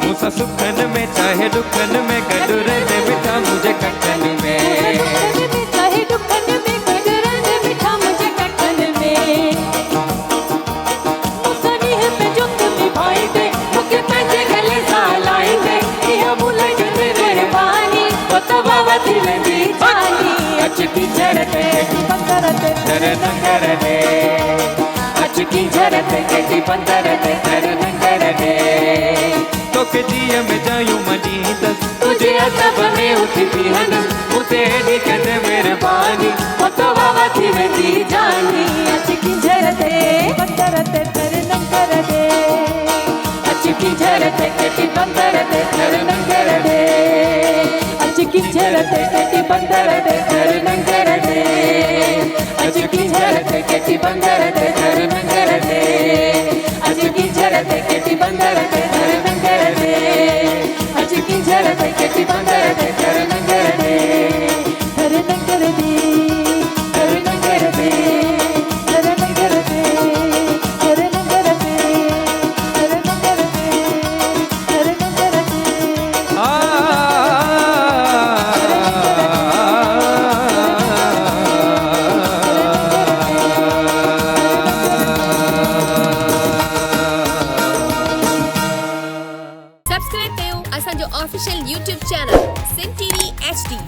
मुसा सुखन में चाहे दुखन में गजुरल दे बिठा मुझे कखन में चाहे दुखन में गजरन में बिठा मुझे कखन में मुसनी है पे जो तुम भाई दे मुके पैसे गले सालाई दे ये मुले जने रहबानी तो बाबा दिल दी जानी अचकी झरते बंदरते थर नंगरने अचकी झरते केटी बंदरते थर नंगरने तो के जिया में जायूं मनी दस तुझे अदब में उठी भी हंस मुते दी कंद मेहरबानी तो बाबा की दी जानी अचकी झरते बंदरते थर नंगरने अचकी झरते केटी बंदरते थर नंगरने अचकी झरते केटी बंदरते थर नंगरने अचकी झरते केटी बंदरते थर नंगरने अचकी झरते केटी बंदरते थर नंगरने अचकी झरते केटी बंदरते थर नंगरने थर नंगरने थर नंगरने थर नंगरने थर नंगरने थर नंगरने थर नंगरने सब्सक्राइब कयो असांजो official YouTube channel Sindh TV HD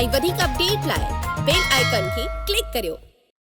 ऐं वधीक अपडेट लाइ बेल आइकन खे क्लिक करियो।